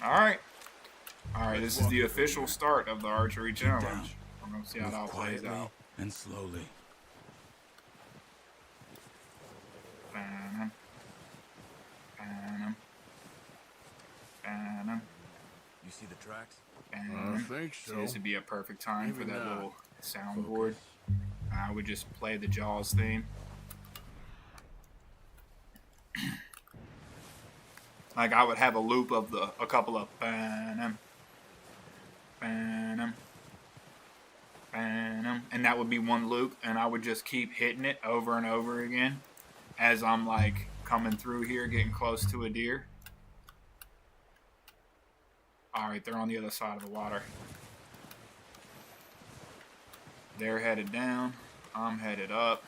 Alright. Alright, this is the official start of the archery challenge. We're going to see how Move that plays quietly out. and slowly. Ba-dum. Ba-dum. Ba-dum. You see the tracks? I Ba-dum. think So so. this would be a perfect time for Maybe that not. little soundboard. I would just play the Jaws theme. Like I would have a loop of a couple of ba-dum, ba-dum, ba-dum, and that would be one loop, and I would just keep hitting it over and over again as I'm like coming through here, getting close to a deer. All right, they're on the other side of the water. They're headed down. I'm headed up.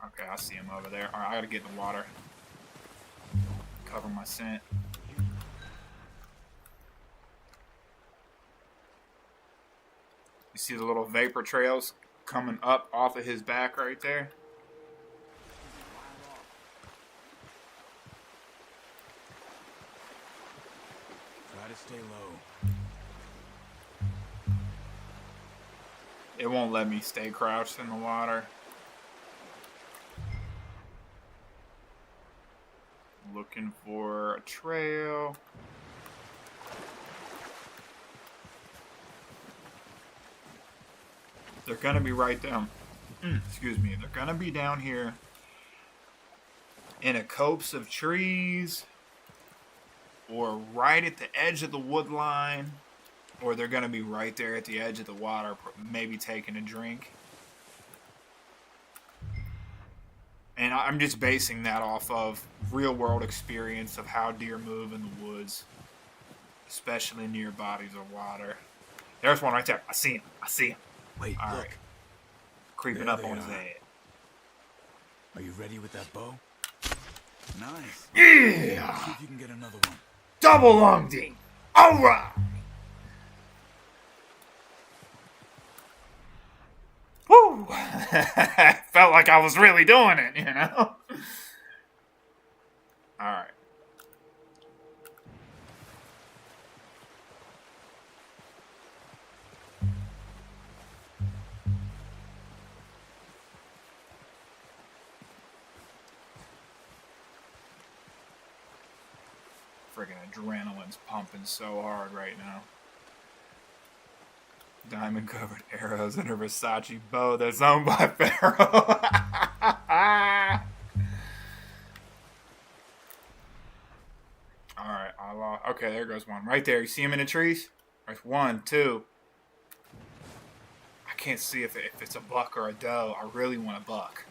Okay, I see him over there. All right, I gotta get in the water. Cover my scent. You see the little vapor trails coming up off of his back right there? to stay low. It won't let me stay crouched in the water. Looking for a trail. They're gonna be right down. Excuse me. They're gonna be down here in a copse of trees, or right at the edge of the wood line, or they're gonna be right there at the edge of the water, maybe taking a drink. And I'm just basing that off of real world experience of how deer move in the woods, especially near bodies of water. There's one right there. I see him. I see him. Wait, All look. right. Creeping There up they on his are. head. Are you ready with that bow? Nice. Yeah! See if you can get another one. Double long ding. All right. Woo! Felt like I was really doing it, you know? All right. Friggin' adrenaline's pumping so hard right now. Diamond covered arrows and a Versace bow that's owned by Pharaoh. Alright, I lost. Okay, there goes one. Right there. You see him in the trees? There's one, two. I can't see if it's a buck or a doe. I really want a buck.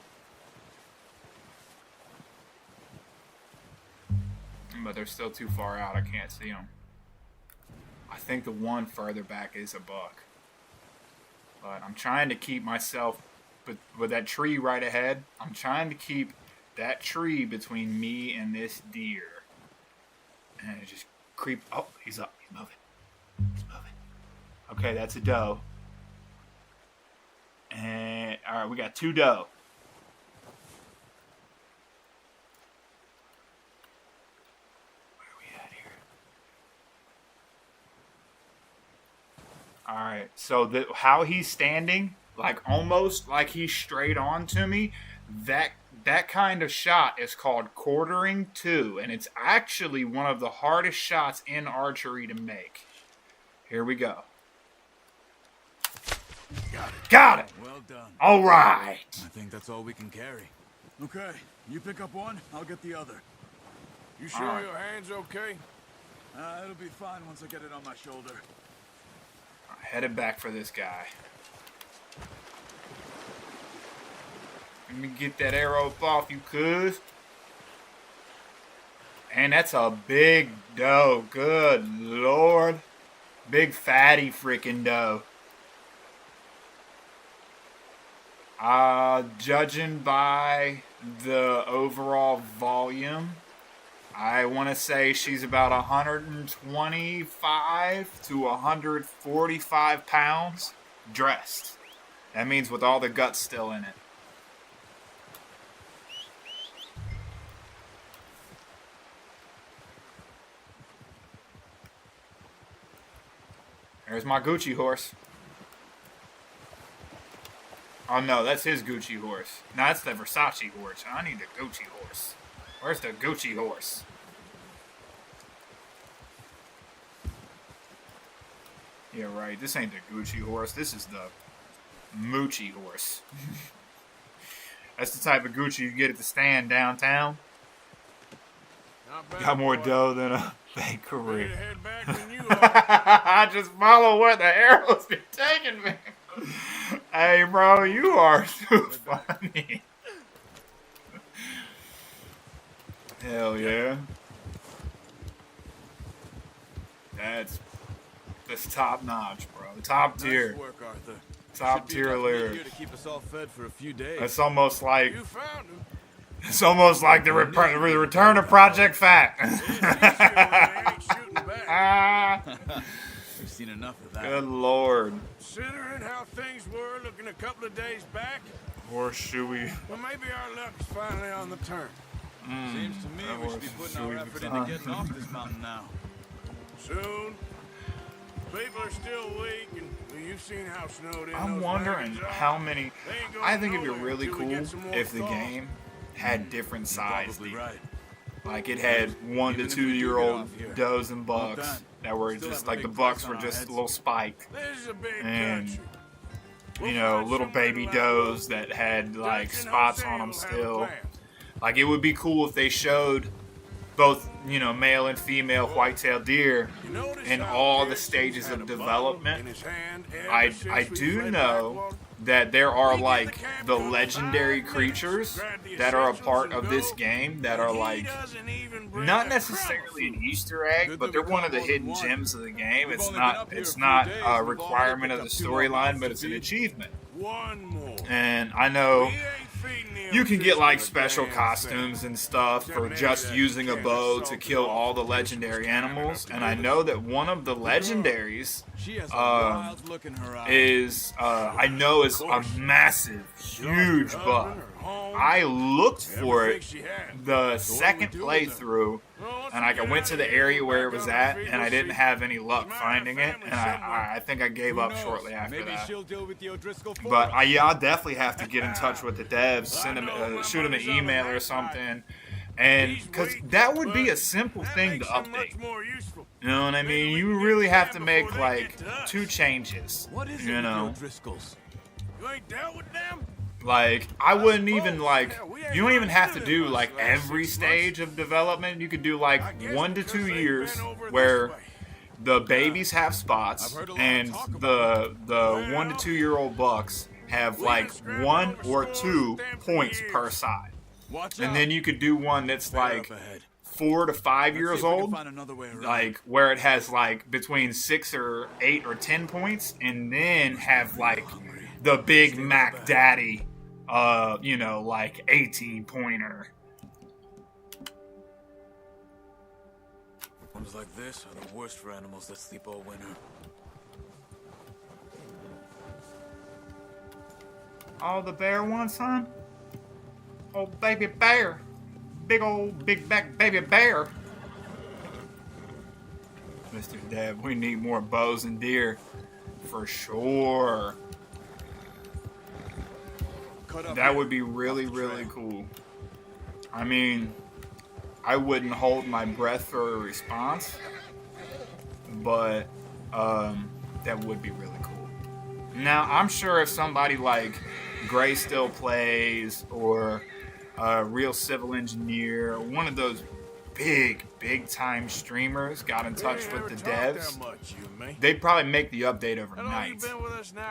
But they're still too far out. I can't see them. I think the one further back is a buck. But I'm trying to keep myself with that tree right ahead. I'm trying to keep that tree between me and this deer. And it just creep. Oh, he's up. He's moving. He's moving. Okay, that's a doe. And all right, we got two doe. All right, so how he's standing, like almost like he's straight on to me, that kind of shot is called quartering two, and it's actually one of the hardest shots in archery to make. Here we go. Got it. Well done. All right. I think that's all we can carry. Okay, you pick up one, I'll get the other. You sure Alright. your hand's okay? It'll be fine once I get it on my shoulder. Headed back for this guy. Let me get that arrow up off you, cuz. And that's a big doe. Good lord. Big fatty freaking doe. Judging by the overall volume, I want to say she's about 125 to 145 pounds dressed. That means with all the guts still in it. There's my Gucci horse. Oh no, that's his Gucci horse. No, that's the Versace horse. I need the Gucci horse. Where's the Gucci horse? Yeah, right. This ain't the Gucci horse. This is the Moochie horse. That's the type of Gucci you get at the stand downtown. Not bad, Got more boy. dough than a Ready bakery. to head back when you are. I just follow where the arrows be taking me. Hey, bro, you are too funny. Hell yeah. That's top notch, bro. Top tier. Nice work, Arthur. Top Should be tier enough meat lyrics. here to keep us all fed for a few days. It's almost like You found him. the return of Project Fat. It's easier when they ain't shooting back. Ah, We've seen enough of that. good lord. Considering how things were looking a couple of days back, Horseshoey. well, maybe our luck's finally on the turn. Seems to me that we should be was putting our sweet effort time. into getting off this mountain now. Soon. People are still weak, and well, you've seen how snowed in I'm those wondering wagons are. how many. They ain't going I think it'd be nowhere really until we cool get some more if the thaw. game had different size Probably deer. right. Like it had 1 to Even if 2 we do year get old off here, does and won't bucks that that were still just have a like the big bucks price were on our just a heads? little spiked, This is a big and country. you know, little baby does that had like spots on them still. Like it would be cool if they showed both, you know, male and female whitetail deer in all the stages of development. I do know that there are like the legendary creatures that are a part of this game that are like not necessarily an Easter egg, but they're one of the hidden gems of the game. It's not a requirement of the storyline, but it's an achievement. One more. And I know We ain't feeding them you can fish get like for a special damn costumes thing. and stuff for just using a bow to kill all the legendaries. And I know that one of the legendaries She has a wild look in her eyes. I know is a massive, huge buck. I looked for it the second playthrough, and like I went to the area where it was at, and I didn't have any luck finding it, and I think I gave up shortly after Maybe that. she'll deal with the O'Driscoll for But us. yeah, I'll definitely have to get in touch with the devs, send them, shoot them an email or something, and because that would be a simple thing to update. You know what I mean? You really have to make like 2 changes. What is it You with the know, O'Driscolls? You ain't dealt with them? like I wouldn't even like. You don't even have to do like every stage of development. You could do like 1 to 2 years where the babies have spots and the 1 to 2 year old bucks have like 1 or 2 points per side. Watch And out. then you could do one that's Bear like up ahead. 4 to 5 Let's years see if we can old, find another way around. like where it has like between 6 or 8 or 10 points, and then have like the big Mac Daddy, you know, like 18 pointer. Ones like this are the worst for animals that sleep all winter. All the bear wants, son? Oh, baby bear. Big old big back baby bear. Mr. Dev, we need more bows and deer. For sure. Cut up That here. would be really, really cool. I mean, I wouldn't hold my breath for a response, but that would be really cool. Now, I'm sure if somebody like Gray Still Plays or Real Civil Engineer, or one of those big time streamers got in touch with the devs, they'd probably make the update overnight.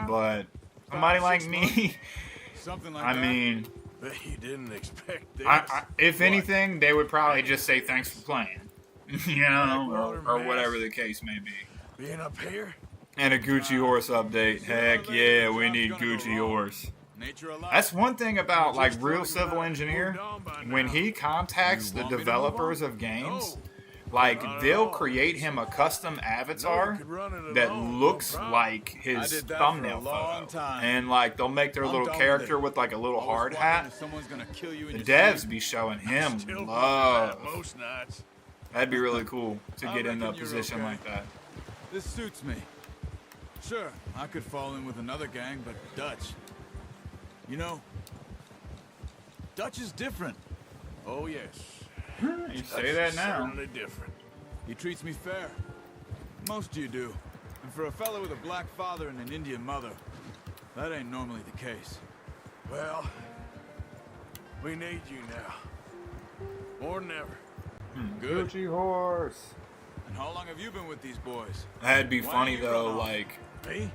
But somebody like me, Something like I that. mean, You didn't expect this. if anything, they would probably just say thanks for playing, you know, or whatever the case may be. Being up here? And a Gucci horse update. Heck yeah, we need Gucci horse. Nature alive. That's one thing about like Real Civil Engineer. When he contacts the developers of games, like they'll create him a custom avatar that looks like I his did that thumbnail for a long photo, time. and like they'll make their I'm little done with character it. with like a little Always hard wondering hat. if someone's gonna kill you in The your devs sleep. be showing him Still love. most nights. That'd be really cool to I get in a reckon you're position okay. like that. This suits me. Sure, I could fall in with another gang, but Dutch. You know, Dutch is different. Oh, yes. You say that now. Certainly different. He treats me fair. Most of you do. And for a fella with a black father and an Indian mother, that ain't normally the case. Well, we need you now. More than ever. Good. Gucci horse. And how long have you been with these boys? That'd be Why funny don't you though, run off? Me?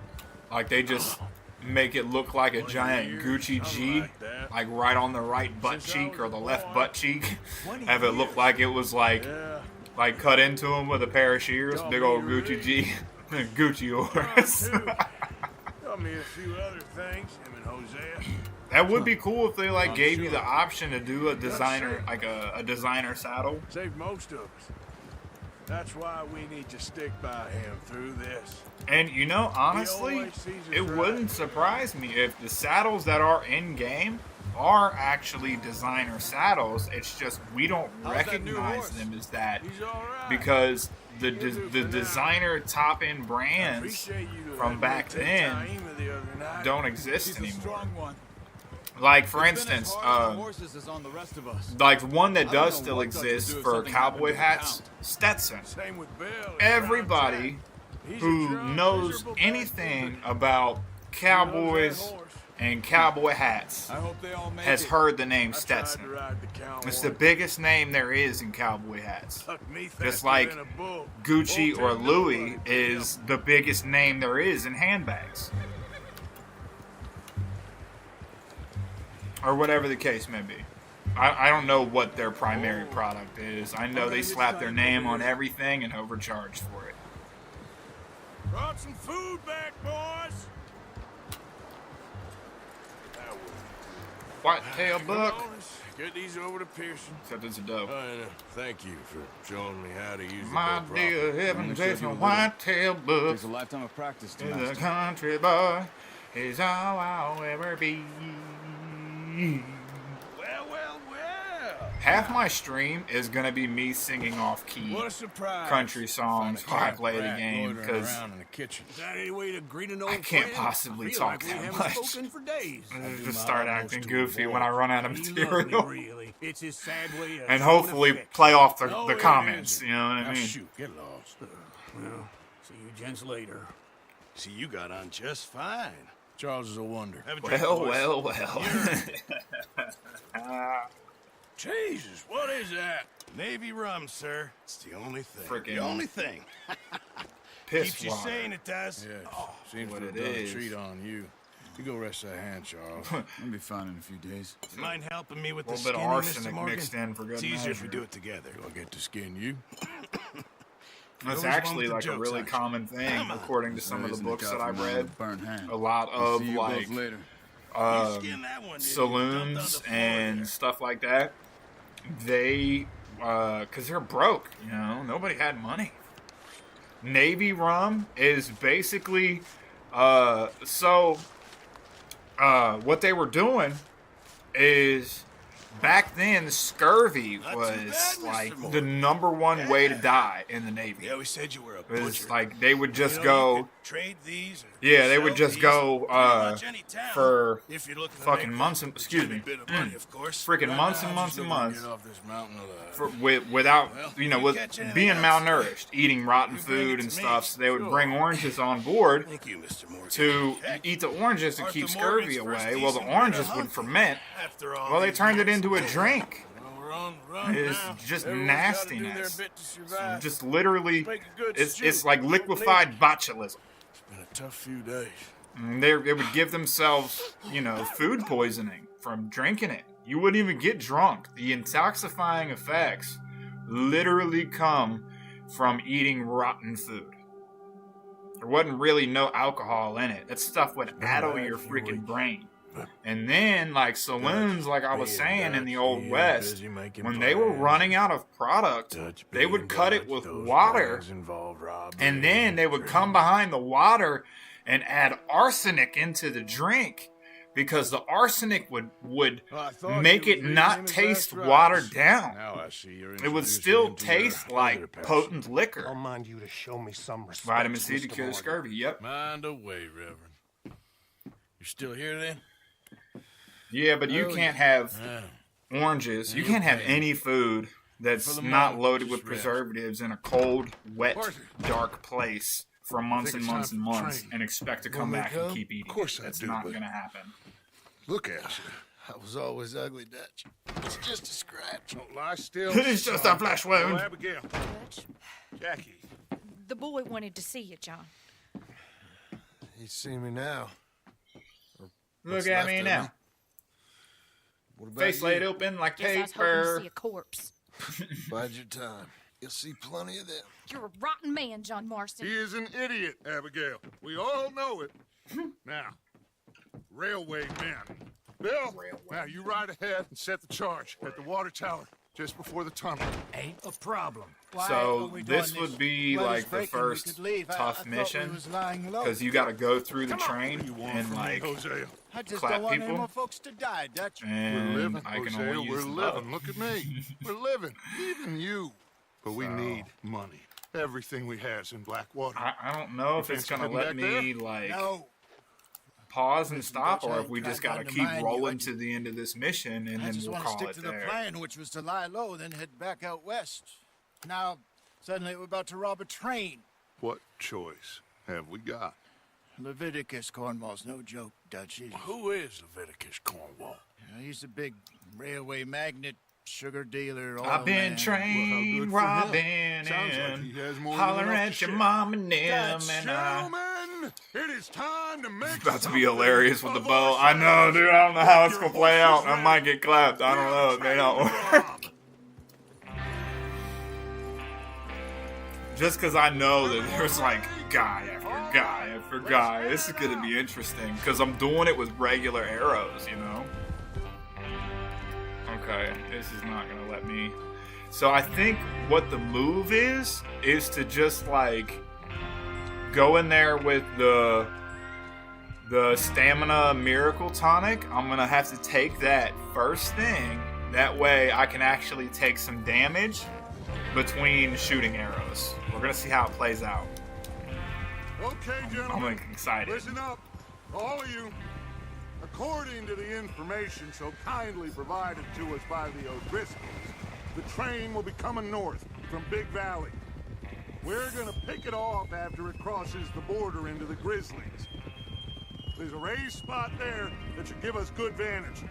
like they just make it look like a giant years, Gucci G, like that. like right on the right butt Since I cheek was or a the left boy. butt cheek. 20 Have it look years. like it was like Yeah. cut into him with a pair of shears. Call Big me old Rick. Gucci G, Gucci horse. Tell me a few other things, him and Hosea. That would be cool if they like I'm gave you sure. the option to do a designer, like a designer saddle. Saved most of us. That's why we need to stick by him through this. And you know, honestly, always sees us it right. wouldn't surprise me if the saddles that are in game are actually designer saddles. It's just we don't How's that new recognize horse? them as that He's all right. because the He'll do for the now. designer top-end I brands appreciate you from letting back me take then Taima the other night. don't exist He's a anymore. strong one. Like for He's been as instance, hard on horses as on the rest of us. like one that I don't does know still what Dutch would exist do if for something happened cowboy to the hats, Count. Stetson. Same with Bill. and Everybody Brown Jack. He's a who drunk, knows miserable anything bastard, about but cowboys he loves that horse. and cowboy hats I hope they all make has it. heard the name I tried Stetson. to ride the cow It's the once. biggest name there is in cowboy hats. Fucked me Just faster like than a bull. Gucci or Old Tim Louis Nobody, is the biggest name there is in handbags. Or whatever the case may be. I don't know what their primary product is. I know they slap their name on everything and overcharge for it. Brought some food back, boys. That was Whitetail Come buck. on, let's get these over to Pearson. Except it's a doe. And thank you for showing me how to use My the bow dear properly. heaven, Only there's showed you a a little. whitetail buck. Takes a lifetime of practice to He's a master. country boy. He's all I'll ever be. Well, well, well. Half my stream is gonna be me singing off key What a surprise. country songs Find a while I cat play the rat game loitering because around in the kitchen. Is that any way to greet an old I can't friend? possibly I feel talk like we that haven't much. spoken for days. just start acting to goofy avoid. when I run out of He loves me, material. really. It's his sad way of And showing hopefully affection. play off the No, it comments, isn't. you know what Now I mean? shoot, get lost. Well, see you gents later. See, you got on just fine. Charles is a wonder. Have a drink, Well, boys. well, well. Jesus, what is that? Navy rum, sir. It's the only thing. Frickin' The only thing. Piss Keeps you water. sane, it does. Yeah, seems what to have it done is. a treat on you. You go rest that hand, Charles. I'll be fine in a few days. Mind helping me with A the little bit of skinning, Mr. arsenic Morgan? mixed in for good It's easier if we measure. do it together. Do I get to skin you? That's always actually one with like the a jokes, really aren't you? common thing, Come on. according to some of the Raising the books that cow I've from read. a burnt hand. A lot I'll of see you like both later. You skinned that one, didn't you? Dumped on the saloons floor and there. stuff like that. They, because they're broke, you know, nobody had money. Navy rum is basically, what they were doing is back then scurvy Not too was bad, Mr. like Moore. the number 1 way to die in the Navy. They always said you were a It was butcher. like they would just You know, you go. could trade these. Or Yeah, they would sell just these go, in pretty much any town, for if you're looking to fucking make months a and- excuse tiny me. bit of money, of course. Freaking Right months now, and I'm months just and looking to months Get off this mountain alive. without Well, you know if with you catch anything being else, malnourished, eating rotten you bring food it and to me. stuff. So they would Sure. bring oranges on board Thank you, Mr. Morgan. to Heck, eat the oranges to Arthur keep Morgan's scurvy first away. Well, the decent bit of oranges would hunting. ferment. After all Well, they these turned it years. into a drink. Well, run It's now. just Everyone's gotta do their nastiness. bit to survive. Just literally, Make a good it's stew. like liquefied botulism. It's been a tough few days. And they would give themselves, you know, food poisoning from drinking it. You wouldn't even get drunk. The intoxifying effects literally come from eating rotten food. There wasn't really no alcohol in it. That stuff would addle your freaking brain. And then, like saloons, like I was saying in the Old West, when they were running out of product, they would cut it with water, and then they would come behind the water and add arsenic into the drink, because the arsenic would make it not taste watered down. Now I see you're It would introducing still me to your taste other like passion. potent I'll liquor. mind you to show me some respect. Vitamin C to Mr. cure Morgan. scurvy, yep. Mind away, Reverend. You still here then? Yeah, but you can't have oranges. You can't have any food that's For the not moment, loaded just with rest. preservatives in a cold, wet, Arthur. dark place for months think and it's months time and for the months train. and expect to Want come me to back and come? keep eating. Of course it. I That's do, not but- going to happen. Look at you. I was always ugly, Dutch. It's just a scratch. Don't lie still. It's just a flesh Oh, wound. Abigail. Dutch, Jackie. the boy wanted to see you, John. He's seen me now. Look What's at left me of now. me? What about Face you? laid open like Guess I was hoping to paper. see a corpse. Bide your time. You'll see plenty of them. You're a rotten man, John Marston. He is an idiot, Abigail. We all know it. Now, railway men. Bill, now you ride ahead and set the charge at the water tower. just before the tunnel. Ain't a problem. So this would be like the first tough mission, because you got to go through the train and like I just clap don't want people. any more folks to die, Dutch. And we're living, I can Hosea, only we're use living. love. Look at me. We're living. Even you. But we need money. Everything we has in Blackwater. I don't know if it's gonna let me like No. pause and Listen, stop, Dutch, or I if we ain't just trying gotta to keep undermine you. rolling to the end of this mission and I then just we'll want to call stick it to the there. plan, which was to lie low, then head back out west. Now, suddenly we're about to rob a train. What choice have we got? Leviticus Cornwall's no joke, Dutch. Who is Leviticus Cornwall? He's a big railway magnate, sugar dealer, oil I've been man. trained, Well, how good for robbing, him. Sounds like and he has more than hollering enough to at your share. mom and them, Dutch, and gentlemen, it is time to make it's about to be something hilarious with the of bow. I know, dude. I don't know how it's gonna play out. I might get clapped. I don't know. It may not work. Just because I know that there's like guy after guy after guy. This is gonna be interesting because I'm doing it with regular arrows, you know. Okay, this is not gonna let me. So I think what the move is to just like go in there with the stamina miracle tonic. I'm gonna have to take that first thing. That way I can actually take some damage between shooting arrows. We're gonna see how it plays out. Okay, I'm gentlemen, like, excited. listen up, all of you. According to the information so kindly provided to us by the O'Driscolls, the train will be coming north from Big Valley. We're gonna pick it off after it crosses the border into the Grizzlies. There's a raised spot there that should give us good vantage.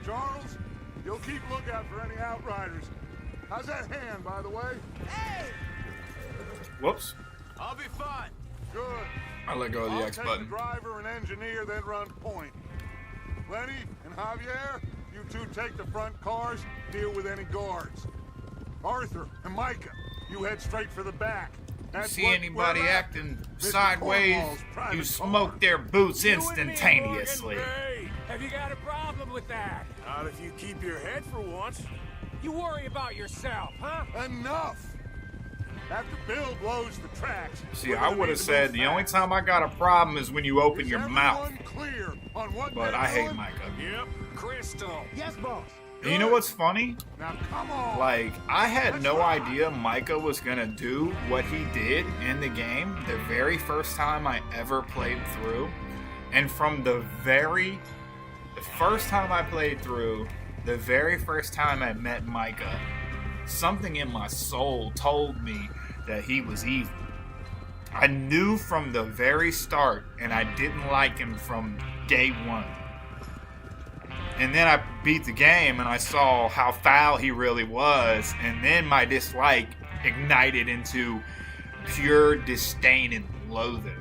Charles, you'll keep lookout for any outriders. How's that hand, by the way? Whoops. I'll be fine. Good. I let go of the I'll X take button. the driver and engineer, then run point. Lenny and Javier, you two take the front cars, deal with any guards. Arthur and Micah, you head straight for the back. That's See what anybody we're at. acting Mr. sideways, Cornwall's private you car. smoke their boots You and me, instantaneously. Morgan. Hey, have you got a problem with that? Not if you keep your head for once. You worry about yourself, huh? Enough! After Bill blows the tracks... See, we're I gonna would need have to said move the only fast. time I got a problem is when you open Is your everyone mouth. clear on what But they're I hate doing? Micah. Yep. Crystal. Yes, boss. And you know what's funny? Now come on! Like, I had no idea Micah was gonna do what he did in the game the very first time I ever played through. And from the first time I played through, the very first time I met Micah, something in my soul told me that he was evil. I knew from the very start, and I didn't like him from day one. And then I beat the game and I saw how foul he really was, and then my dislike ignited into pure disdain and loathing.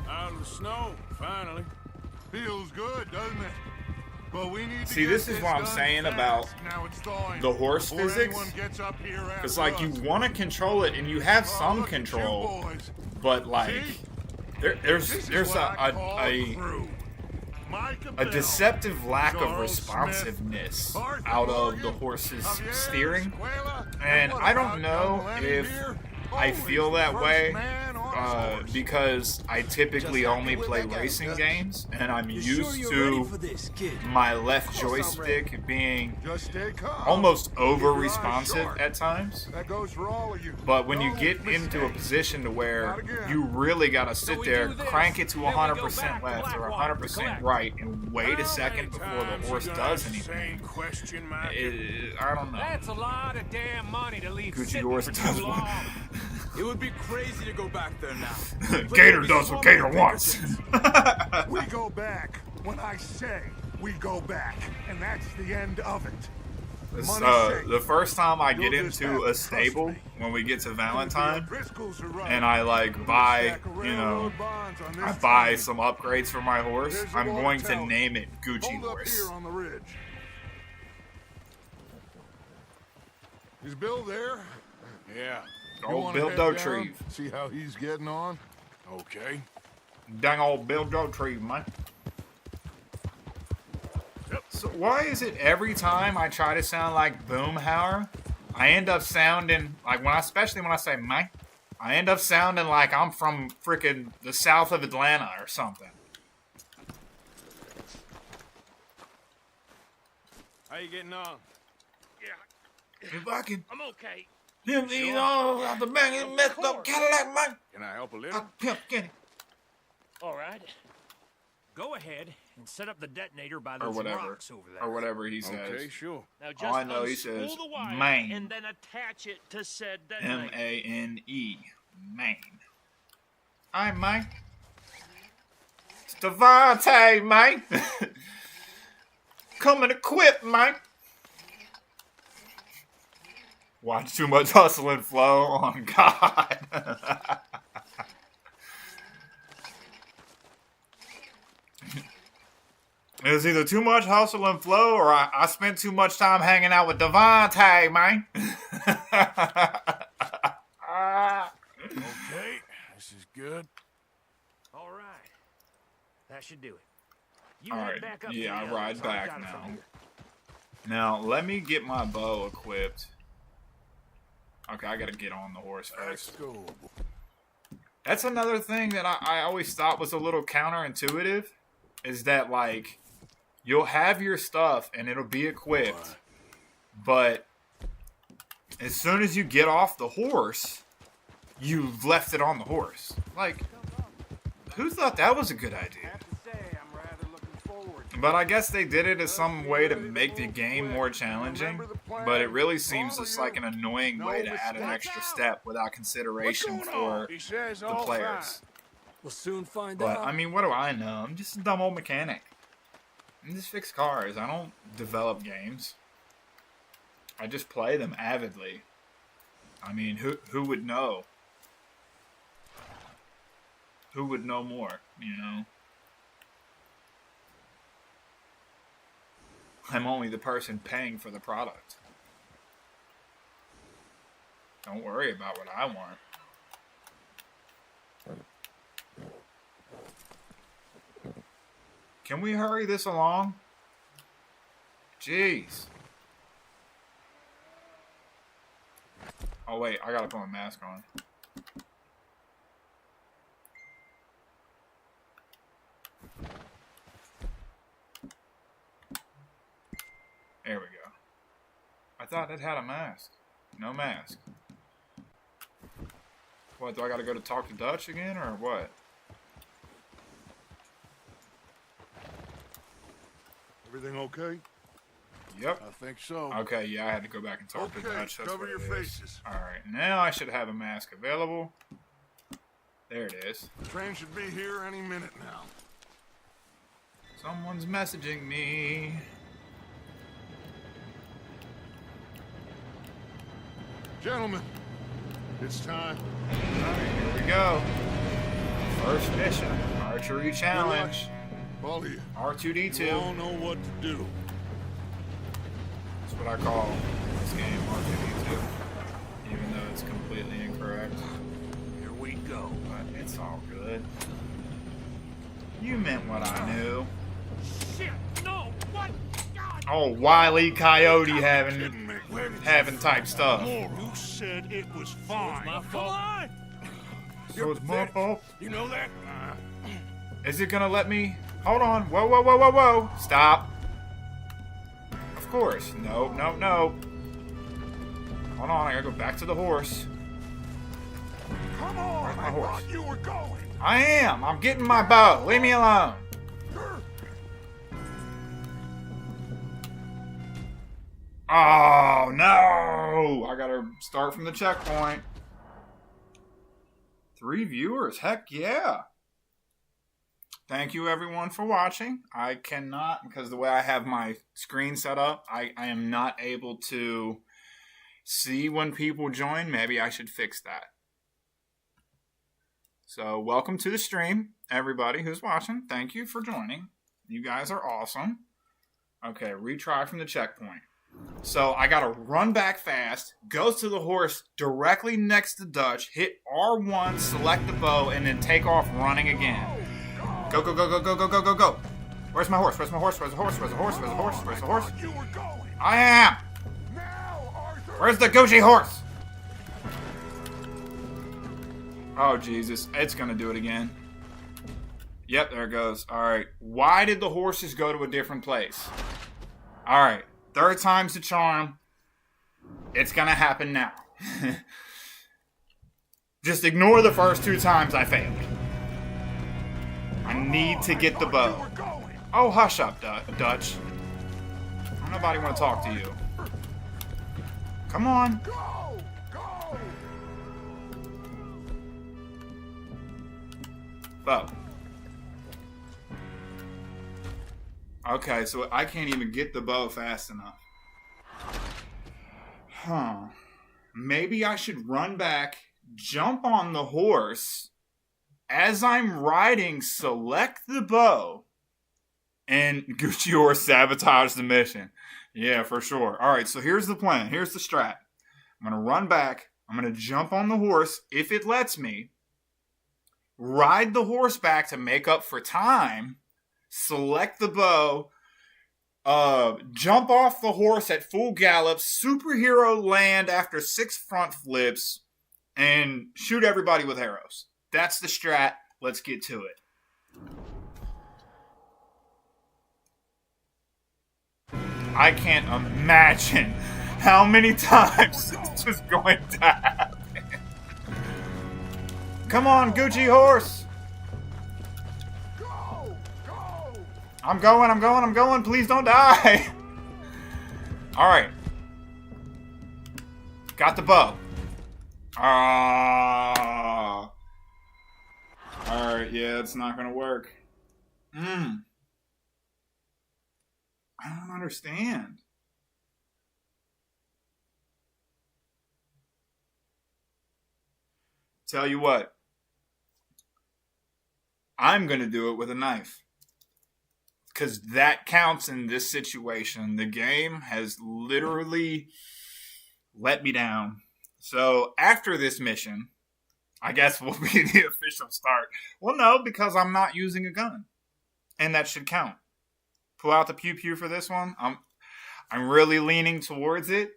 Out of the snow, finally. Feels good, doesn't it? But we need to See, get this is what I'm done saying fast. about Now it's thawing the horse before physics. anyone gets up here It's after like you us. want to control it and you have Oh, some look at you control, boys. but like See? there's This is what I call a crew. Micah a Bell, deceptive lack of Charles responsiveness Smith, Arthur out of Morgan, the horse's Javier steering. Escuela, And what I about don't know young Lenny if here? I Always feel the that first way man on his horse. because I typically Just only like play that guy, racing Dutch. games, and I'm You sure used you're ready to for this, kid? my left Of course I'm ready. joystick being Just stay calm. almost Keep your over eyes responsive sharp. at times. That goes for all of you. But when you No get into a mistakes. position to where Not again. you really gotta sit we there, do this, crank it to then we go 100% back to left or Blackwater 100% to collect. right, and wait a How second many before times the horse you gonna does ask the Same anything. question, Mike. I don't know. That's a lot of damn money to leave Gucci sitting horse for does too long. It would be crazy to go back there now. Gator does what Gator wants. We go back when I say we go back, and that's the end of it. Money's safe. The first time I get You'll just have into to a trust stable me. when we get to The Valentine, O'Driscolls are right. and I like We'll buy, stack of you know, railroad bonds on this I buy train. some upgrades for my horse. There's the I'm water going to tower. name it Gucci Hold up Horse. here on the ridge. Is Bill there? Yeah. You Old wanna Bill head down, Dotrieve. See how he's getting on? Okay. Dang old Bill Joe tree, man. So why is it every time I try to sound like Boomhauer, I end up sounding like especially when I say man, I end up sounding like I'm from frickin' the south of Atlanta or something. How you getting on? If I can I'm okay. him these all out the back of the messed up Cadillac, man. Can I help a I little? pimp get it. All right. Go ahead and set up the detonator by Or those whatever. rocks over there. Or whatever he says. Okay, sure. Now just All I know he unspool says the wire Maine. and then attach it to said detonator. M-A-N-E. Maine. Hi, Mike. It's Devontae, Mike. Coming equipped, Mike. Watch too much Hustle and Flow. Oh, God. It was either too much Hustle and Flow or I spent too much time hanging out with Devontae, man. Okay, this is good. All right. That should do it. You All head right, back up yeah, to the I others. ride I've back got it from now. here. Now, let me get my bow equipped. Okay, I gotta get on the horse Let's first. go. That's another thing that I always thought was a little counterintuitive, is that, like, you'll have your stuff and it'll be equipped, but as soon as you get off the horse, you've left it on the horse. Like, who thought that was a good idea? But I guess they did it as some way to make the game more challenging, but it really seems just like an annoying way to add an extra step without consideration for He says the all players. We'll soon find But, out. I mean, what do I know? I'm just a dumb old mechanic. I just fix cars. I don't develop games. I just play them avidly. I mean, who would know? Who would know more, you know? I'm only the person paying for the product. Don't worry about what I want. Can we hurry this along? Jeez. Oh wait, I gotta put my mask on. There we go. I thought it had a mask. No mask. What, do I gotta go to talk to Dutch again, or what? Everything okay? Yep. I think so. Okay, yeah, I had to go back and talk to Okay, Dutch. That's cover what your it is. faces. Alright, now I should have a mask available. There it is. Train should be here any minute now. Someone's messaging me. Gentlemen, it's time. Alright, here we go. First mission, Archery Challenge. All of you. R2D2. You all know what to do. That's what I call this game, R2D2. Even though it's completely incorrect. Here we go. But it's all good. You meant what I knew. Shit! No! What? God! Oh, Wile E. Coyote having Make type stuff. You said it was fine. My fault. Come on! So it's my fault. You know that? Is it gonna let me? Hold on. Whoa, whoa, whoa, whoa, whoa. Stop. Of course. No, no, no. Hold on. I gotta go back to the horse. Come on, Where's my I horse? thought you were going. I am. I'm getting my bow. Leave me alone. Oh, no. I gotta start from the checkpoint. 3 viewers. Heck yeah. Thank you, everyone, for watching. I cannot, because the way I have my screen set up, I am not able to see when people join. Maybe I should fix that. So, welcome to the stream, everybody who's watching. Thank you for joining. You guys are awesome. Okay, retry from the checkpoint. So I gotta run back fast, go to the horse directly next to Dutch, hit R1, select the bow, and then take off running again. Go, go, go, go, go, go, go, go, go. Where's my horse? Where's my horse? Where's the horse? Where's the horse? Where's the horse? Where's the horse? I am! Where's the Gucci horse? Oh, Jesus. It's gonna do it again. Yep, there it goes. Alright. Why did the horses go to a different place? Alright. Third time's the charm. It's gonna happen now. Just ignore the first 2 times I failed. I need to get the bow. Oh, hush up, Dutch. Nobody want to talk to you. Come on. Bow. Okay, so I can't even get the bow fast enough. Huh. Maybe I should run back, jump on the horse, as I'm riding, select the bow, and Gucci horse sabotage the mission. Yeah, for sure. Alright, so here's the plan. Here's the strat. I'm going to run back. I'm going to jump on the horse, if it lets me. Ride the horse back to make up for time. Select the bow. Jump off the horse at full gallop. Superhero land after 6 front flips. And shoot everybody with arrows. That's the strat. Let's get to it. I can't imagine how many times this was going to happen. Come on, Gucci horse. I'm going. Please don't die. Alright. Got the bow. Alright, yeah, it's not gonna work. I don't understand. Tell you what. I'm gonna do it with a knife. Because that counts in this situation. The game has literally let me down. So after this mission, I guess will be the official start. Well, no, because I'm not using a gun. And that should count. Pull out the pew-pew for this one. I'm really leaning towards it.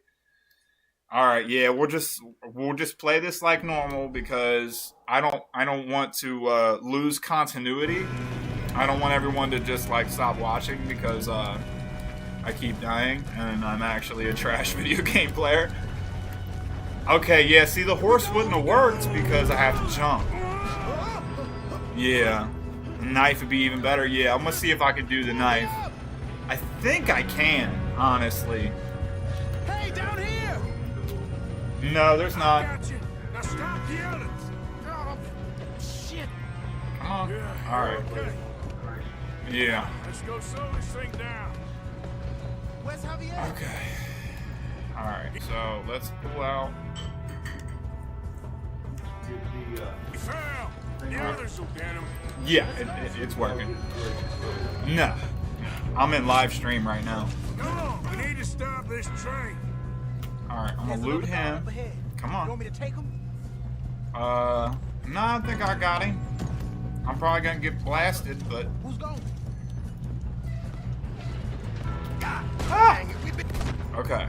Alright, yeah, we'll just play this like normal because I don't want to lose continuity. I don't want everyone to just like stop watching because I keep dying and I'm actually a trash video game player. Okay, yeah, see the horse wouldn't have worked because I have to jump. Yeah. The knife would be even better. Yeah, I'm gonna see if I can do the knife. I think I can, honestly. Hey, down here! No, there's not. Now stop yelling! Oh, shit! Come on. Yeah, Alright. okay. Yeah. Let's go slow this thing down. Where's Javier? Okay. Alright, so let's pull out. You fell! The others will get him. Yeah, it's working. No. I'm in live stream right now. Come on, we need to stop this train. Alright, I'm gonna loot him. Come on. You want me to take him? No, I think I got him. I'm probably gonna get blasted, but... Who's going? Ah! Okay.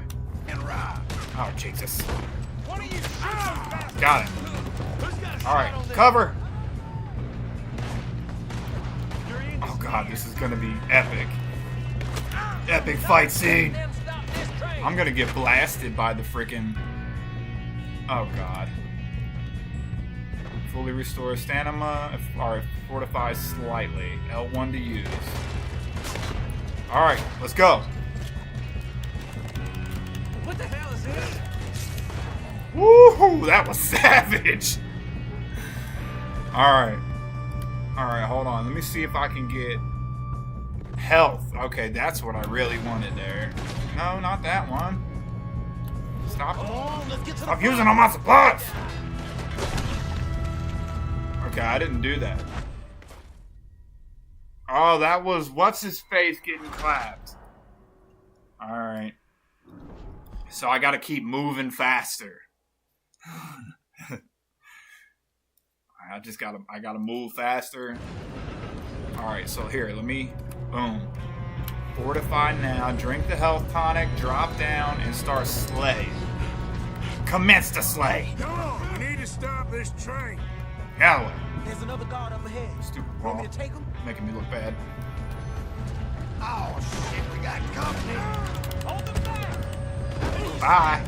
Oh, Jesus. Got it. Alright, cover! Oh god, this is gonna be epic. Epic fight scene! I'm gonna get blasted by the freaking... Oh god. Fully restores stamina, or fortifies slightly. L1 to use. Alright, let's go. What the hell is this? Woohoo! That was savage! Alright. Alright, hold on. Let me see if I can get health. Okay, that's what I really wanted there. No, not that one. Stop. Stop using all my supplies! Okay, I didn't do that. Oh, that was what's his face getting clapped. Alright. So I gotta keep moving faster. I gotta move faster. Alright, so here, let me, boom. Fortify now, drink the health tonic, drop down, and start slay. Commence the slay. Come on, we need to stop this train. Galloway. There's another guard up ahead. Stupid Want wall. me to take him? Making me look bad. Oh, shit, we got company. Hold them back! Bye.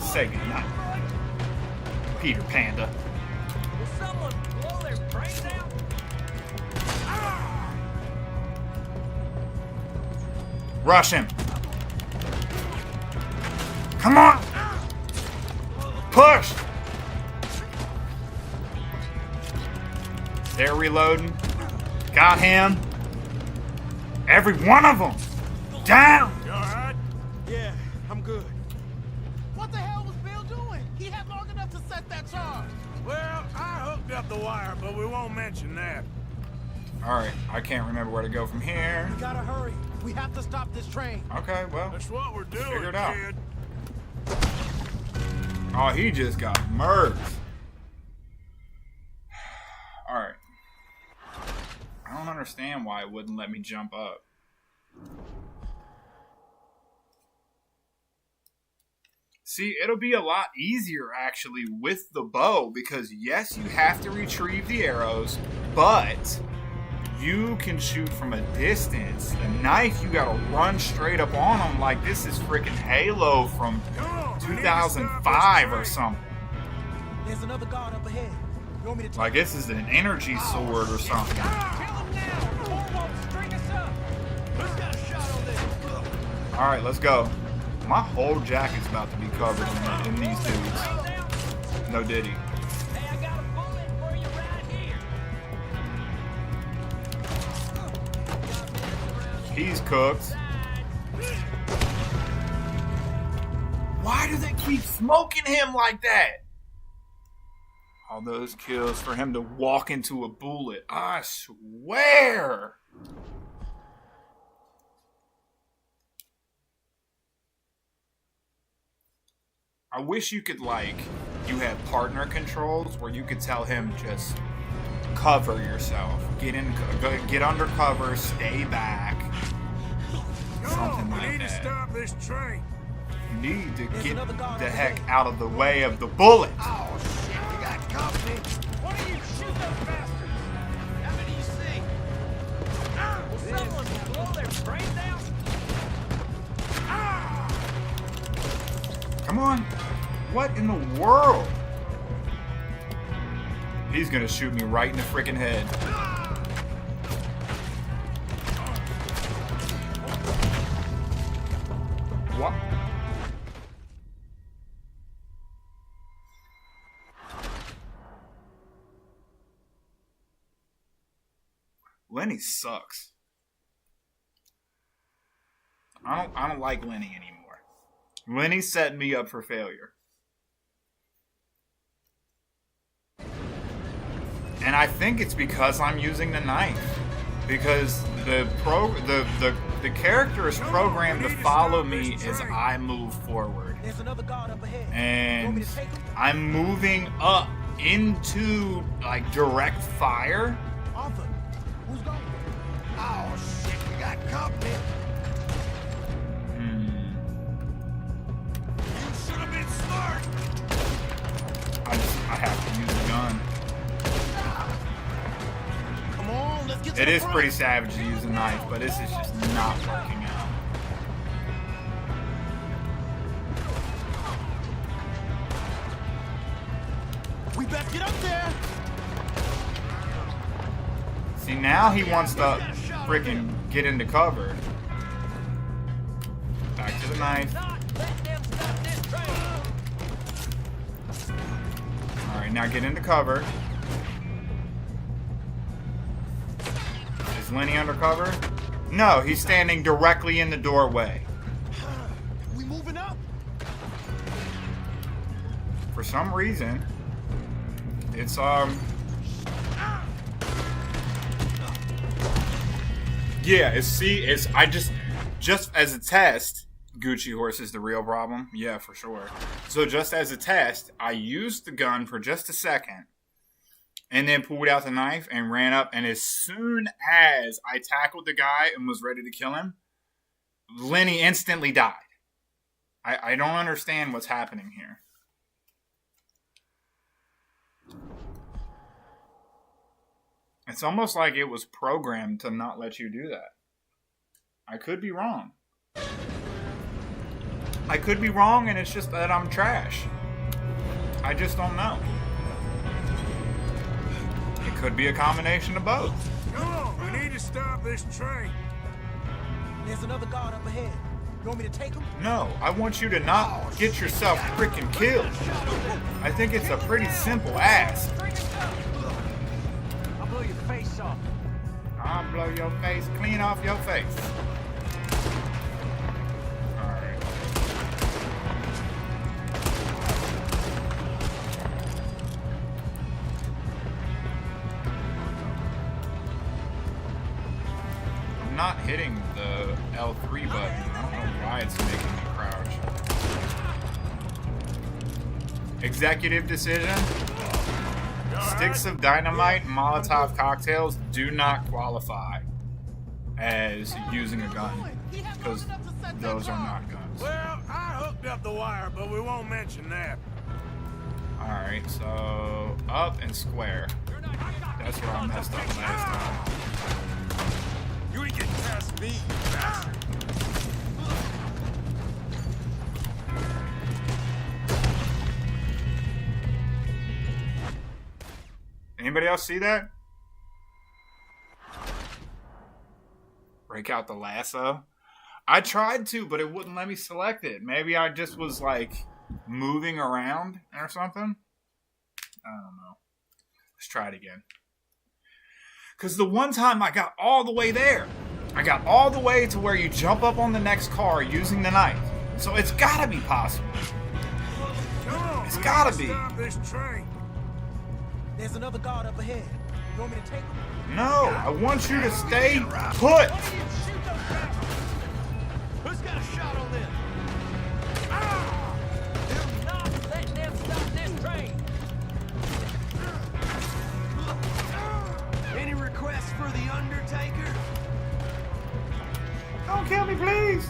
Say goodnight. Peter Panda. Will someone blow their brains out? Rush him. Come on. Push. They're reloading. Got him. Every one of them. Down. You all right? Yeah, I'm good. What the hell was Bill doing? He had long enough to set that charge. Well, I hooked up the wire, but we won't mention that. Alright, I can't remember where to go from here. We gotta hurry. We have to stop this train. Okay, well. That's what we're doing, Figure it out. kid. Oh, he just got murked. Alright. I don't understand why it wouldn't let me jump up. See, it'll be a lot easier actually with the bow because yes, you have to retrieve the arrows, but you can shoot from a distance. The knife, you gotta run straight up on them like this is freaking Halo from 2005 or something. There's another guard up ahead. You want me to take Like this is an energy sword or something. Kill him now! Or won't string us up! Who's got a shot on this? Alright, let's go. My whole jacket's about to be covered in these dudes. No diddy. Hey, I got a bullet for you right here. He's cooked. Why do they keep smoking him like that? All those kills for him to walk into a bullet. I swear. I wish you could, like, you had partner controls where you could tell him just cover yourself, get under cover, stay back, something We like need to that. stop this train. You need to get the heck out of the way of the bullets. Oh, shit, we got company. Why don't you shoot those bastards? How many do you see? Will someone blow their brains out? Come on. What in the world? He's gonna shoot me right in the freaking head. What? Lenny sucks. I don't like Lenny anymore. Lenny set me up for failure. And I think it's because I'm using the knife. Because the character is programmed to follow me as I move forward. There's another guard up ahead. And I'm moving up into like direct fire. Arthur, who's going? Oh, shit, we got company. You should have been smart. I have to use a gun. Come on, let's get to It the is front. pretty savage to use a knife, but this is just not working out. We better get up there. See, now he wants to freaking get into cover. Back to the knife. Not let them stop this train. Alright, now get into cover. Is Lenny under cover? No, he's standing directly in the doorway. We moving up. For some reason, it's yeah, I just as a test, Gucci horse is the real problem? Yeah, for sure. So just as a test, I used the gun for just a second and then pulled out the knife and ran up. And as soon as I tackled the guy and was ready to kill him, Lenny instantly died. I don't understand what's happening here. It's almost like it was programmed to not let you do that. I could be wrong. I could be wrong, and it's just that I'm trash. I just don't know. It could be a combination of both. Come on, we need to stop this train. There's another guard up ahead. You want me to take him? No, I want you to not get yourself freaking killed. I think it's a pretty simple ask. I'll blow your face off. I'll blow your face clean off your face. Alright. I'm not hitting the L3 button. I don't know why it's making me crouch. Executive decision. Sticks of dynamite and Molotov cocktails do not qualify as using a gun, because those are not guns. Well, I hooked up the wire, but we won't mention that. Alright, so up and square. That's where I messed up last time. You ain't getting past me, you bastard. Anybody else see that? Break out the lasso. I tried to, but it wouldn't let me select it. Maybe I just was like moving around or something. I don't know. Let's try it again. Because the one time I got all the way there. I got all the way to where you jump up on the next car using the knife. So it's gotta be possible. It's gotta be. Stop this train. There's another guard up ahead. You want me to take him? No, I want you to stay put. Who's got a shot on them? Do not let them stop this train. Any requests for the Undertaker? Don't kill me, please.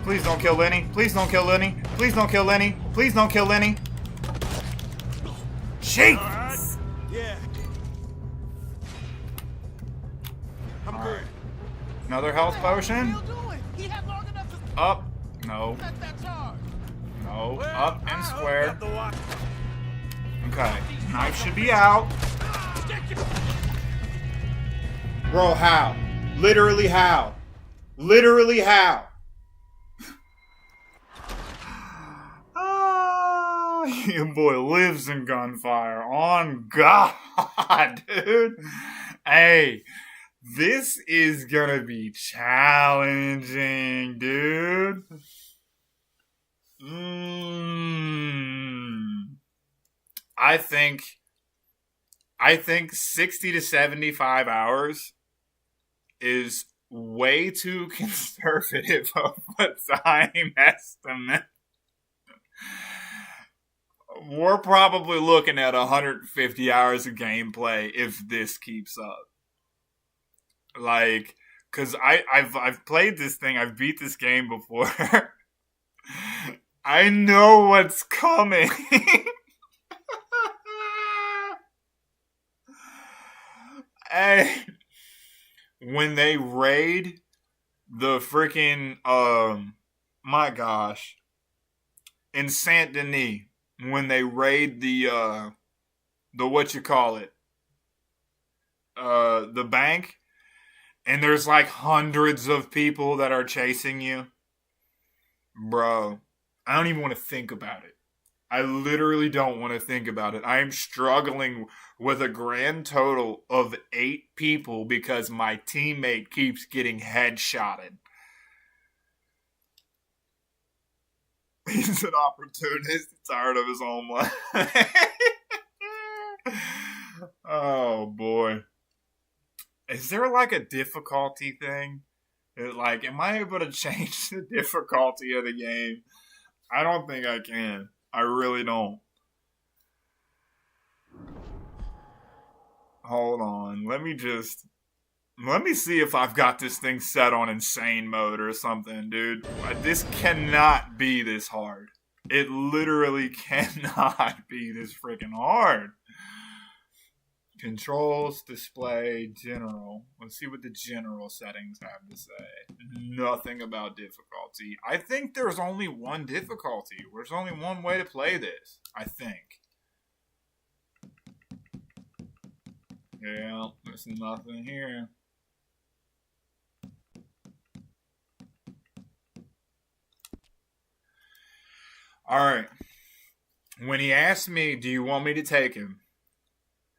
Please don't kill Lenny. Please don't kill Lenny. Please don't kill Lenny. Please don't kill Lenny. Jeez. Yeah. I'm good. Another health potion. He had long enough to Up. No. set that charge. No. Well, Up and I square. hooked up the wire. Okay. Knife should be out. Bro, how? Literally how? Literally how? Your boy lives in gunfire. On God, dude. Hey, this is gonna be challenging, dude. I think 60 to 75 hours is way too conservative of a time estimate. We're probably looking at 150 hours of gameplay if this keeps up. Like, cause I've played this thing, I've beat this game before. I know what's coming. Hey, when they raid the freaking my gosh, in Saint Denis, when they raid the what you call it, the bank, and there's like hundreds of people that are chasing you, bro, I don't even want to think about it. I literally don't want to think about it. I am struggling with a grand total of 8 people because my teammate keeps getting headshotted. He's an opportunist, tired of his own life. Oh, boy. Is there like a difficulty thing? Like, am I able to change the difficulty of the game? I don't think I can. I really don't. Hold on. Let me see if I've got this thing set on insane mode or something, dude. This cannot be this hard. It literally cannot be this freaking hard. Controls, display, general. Let's see what the general settings have to say. Nothing about difficulty. I think there's only one difficulty. There's only one way to play this, I think. Yeah, there's nothing here. Alright. When he asked me, do you want me to take him?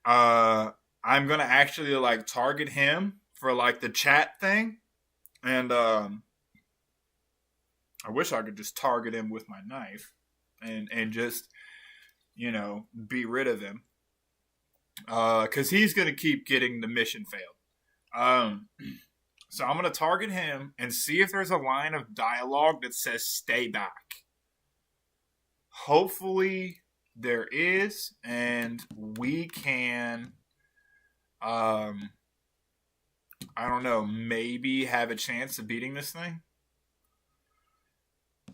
I'm gonna actually like target him for like the chat thing, and I wish I could just target him with my knife and just, you know, be rid of him, because he's gonna keep getting the mission failed. So I'm gonna target him and see if there's a line of dialogue that says "stay back." Hopefully there is, and we can, I don't know, maybe have a chance of beating this thing.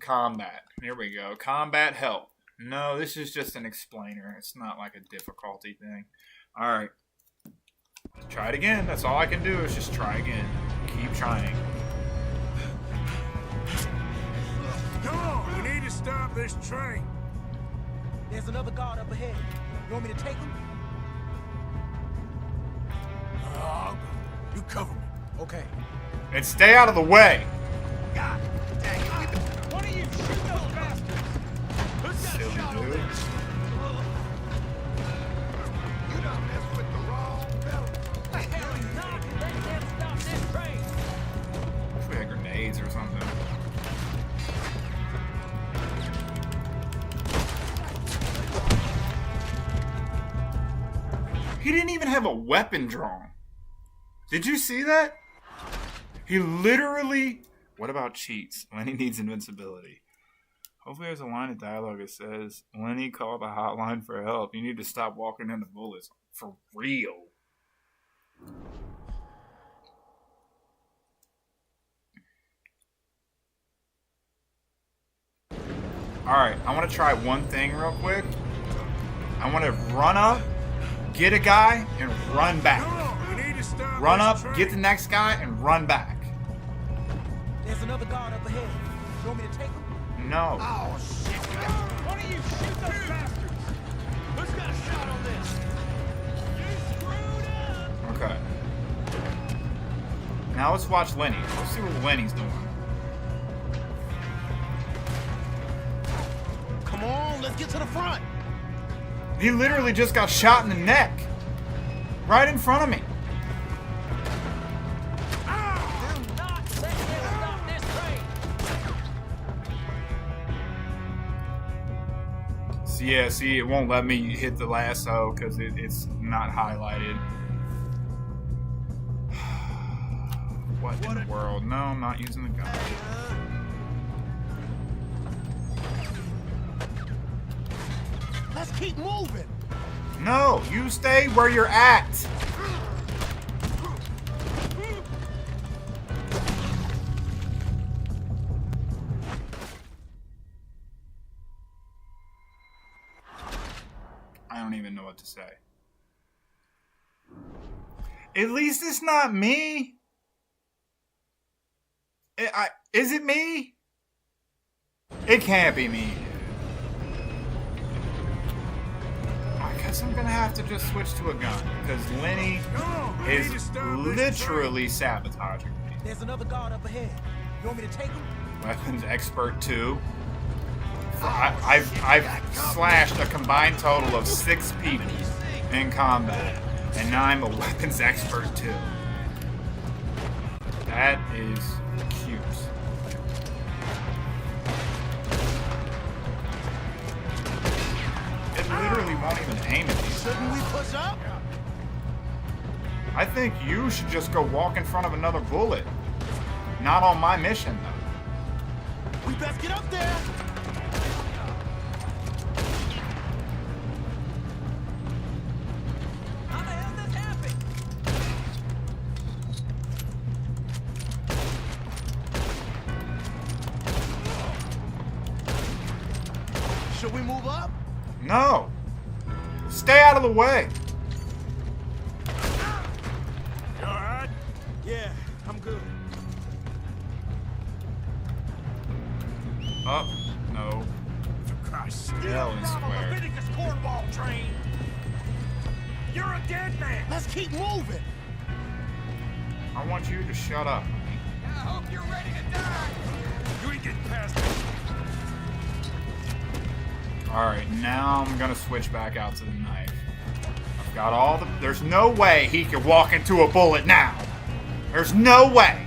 Combat. Here we go. Combat help. No, this is just an explainer. It's not like a difficulty thing. Alright. Try it again. That's all I can do is just try again. Keep trying. Come on, we need to stop this train. There's another guard up ahead. You want me to take him? You cover me. Okay. And stay out of the way. God dang it. What are you? Shoot those bastards. Who's got a shot on this? You done messed with the wrong fella. The hell is not? They can't stop this train. Wish we had grenades or something. He didn't even have a weapon drawn. Did you see that? He literally... What about cheats? Lenny needs invincibility. Hopefully there's a line of dialogue that says, Lenny called the hotline for help. You need to stop walking into bullets. For real. Alright, I want to try one thing real quick. I want to run up, get a guy, and run back. Run up, get the next guy, and run back. There's another guard up ahead. You want me to take him? No. Oh, shit. Why don't you shoot those bastards? Who's got a shot on this? You screwed up. Okay. Now let's watch Lenny. Let's see what Lenny's doing. Come on, let's get to the front. He literally just got shot in the neck. Right in front of me. Do not let them stop this train. So yeah, see, it won't let me hit the lasso because it's not highlighted. What in the world? No, I'm not using the gun. Let's keep moving. No, you stay where you're at. I don't even know what to say. At least it's not me. Is it me? It can't be me. I guess I'm gonna have to just switch to a gun because Lenny is literally sabotaging me. There's another guard up ahead. You want me to take him? Weapons expert 2. I've slashed a combined total of 6 people in combat, and now I'm a weapons expert too. That is cute. It literally won't even aim at these. Shouldn't we push up? I think you should just go walk in front of another bullet. Not on my mission, though. We best get up there. How the hell did this happen? Should we move up? No! Stay out of the way! You alright? Yeah, I'm good. Up. No. For Christ's sake. Hell is square. Leviticus Cornwall train. You're a dead man. Let's keep moving. I want you to shut up. I hope you're ready to die. You ain't getting past me. Alright, now I'm gonna switch back out to the knife. I've got all the... There's no way he can walk into a bullet now! There's no way!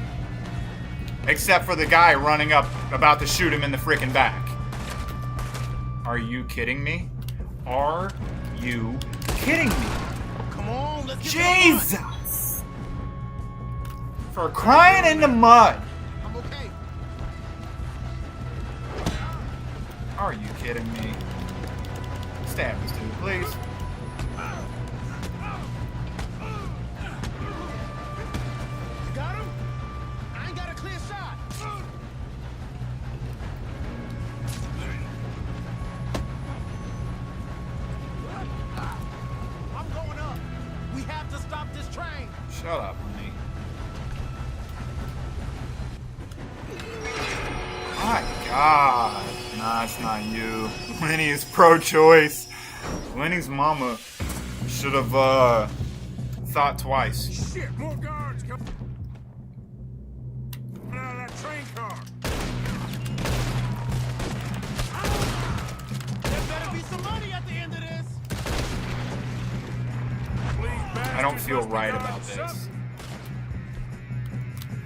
Except for the guy running up, about to shoot him in the freaking back. Are you kidding me? Are you kidding me? Come on, let's get Jesus! For crying in the mud! I'm okay. Are you kidding me? Stab this dude, please. You got him? I ain't got a clear shot. I'm going up. We have to stop this train. Shut up, honey. My God. Nah, it's not you. Lenny is pro-choice. Lenny's mama should have, thought twice. Shit, more guards come out of that train car. There better be some money at the end of this. Please, I don't feel must be right done about this. something.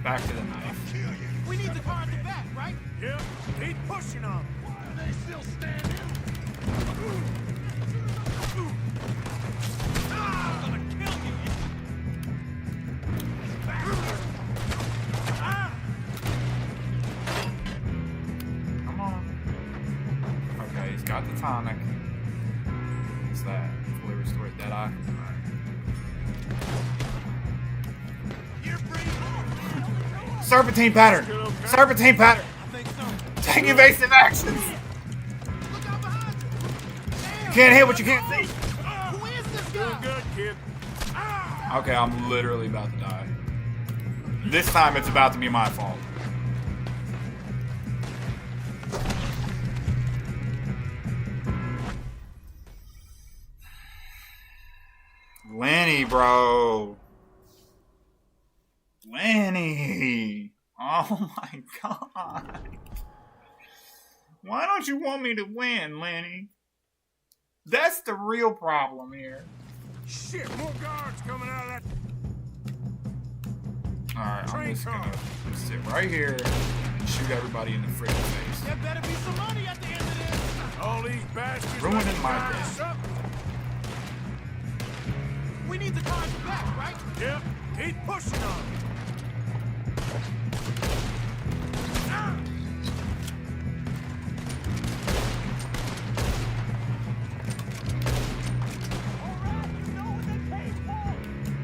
Back to the knife. We need the car at the back, right? Yep, keep pushing them. Why are they still standing? I'm gonna kill you. Come on. Okay, he's got the tonic. What's that? Fully restored Deadeye. You're free. Serpentine pattern! Serpentine pattern! I think so. Take evasive actions! Look out behind you. You can't hit what you can't see! Who is this Doing guy? good, kid. Okay, I'm literally about to die. This time it's about to be my fault. Lenny, bro. Lenny. Oh my God. Why don't you want me to win, Lenny? That's the real problem here. Shit, more guards coming out of that. Alright, I'm Train just car. gonna sit right here and shoot everybody in the freaking face. There better be some money at the end of this. All these bastards Ruining letting my guards day. suck. We need the car at the back, right? Yep, keep pushing them.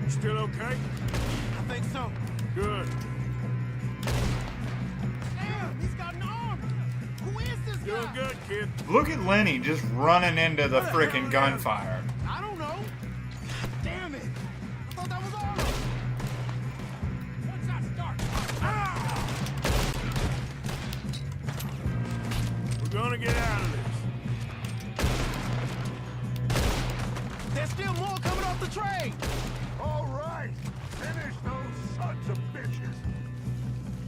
Still okay? I think so. Good. Damn, he's got an arm. Who is this Doing guy? good, kid. Look at Lenny just running into the freaking gunfire. I don't know. God damn it. I thought that was all of them. Once I start. We're gonna get out of this. There's still more coming off the train. All right, finish those sons of bitches.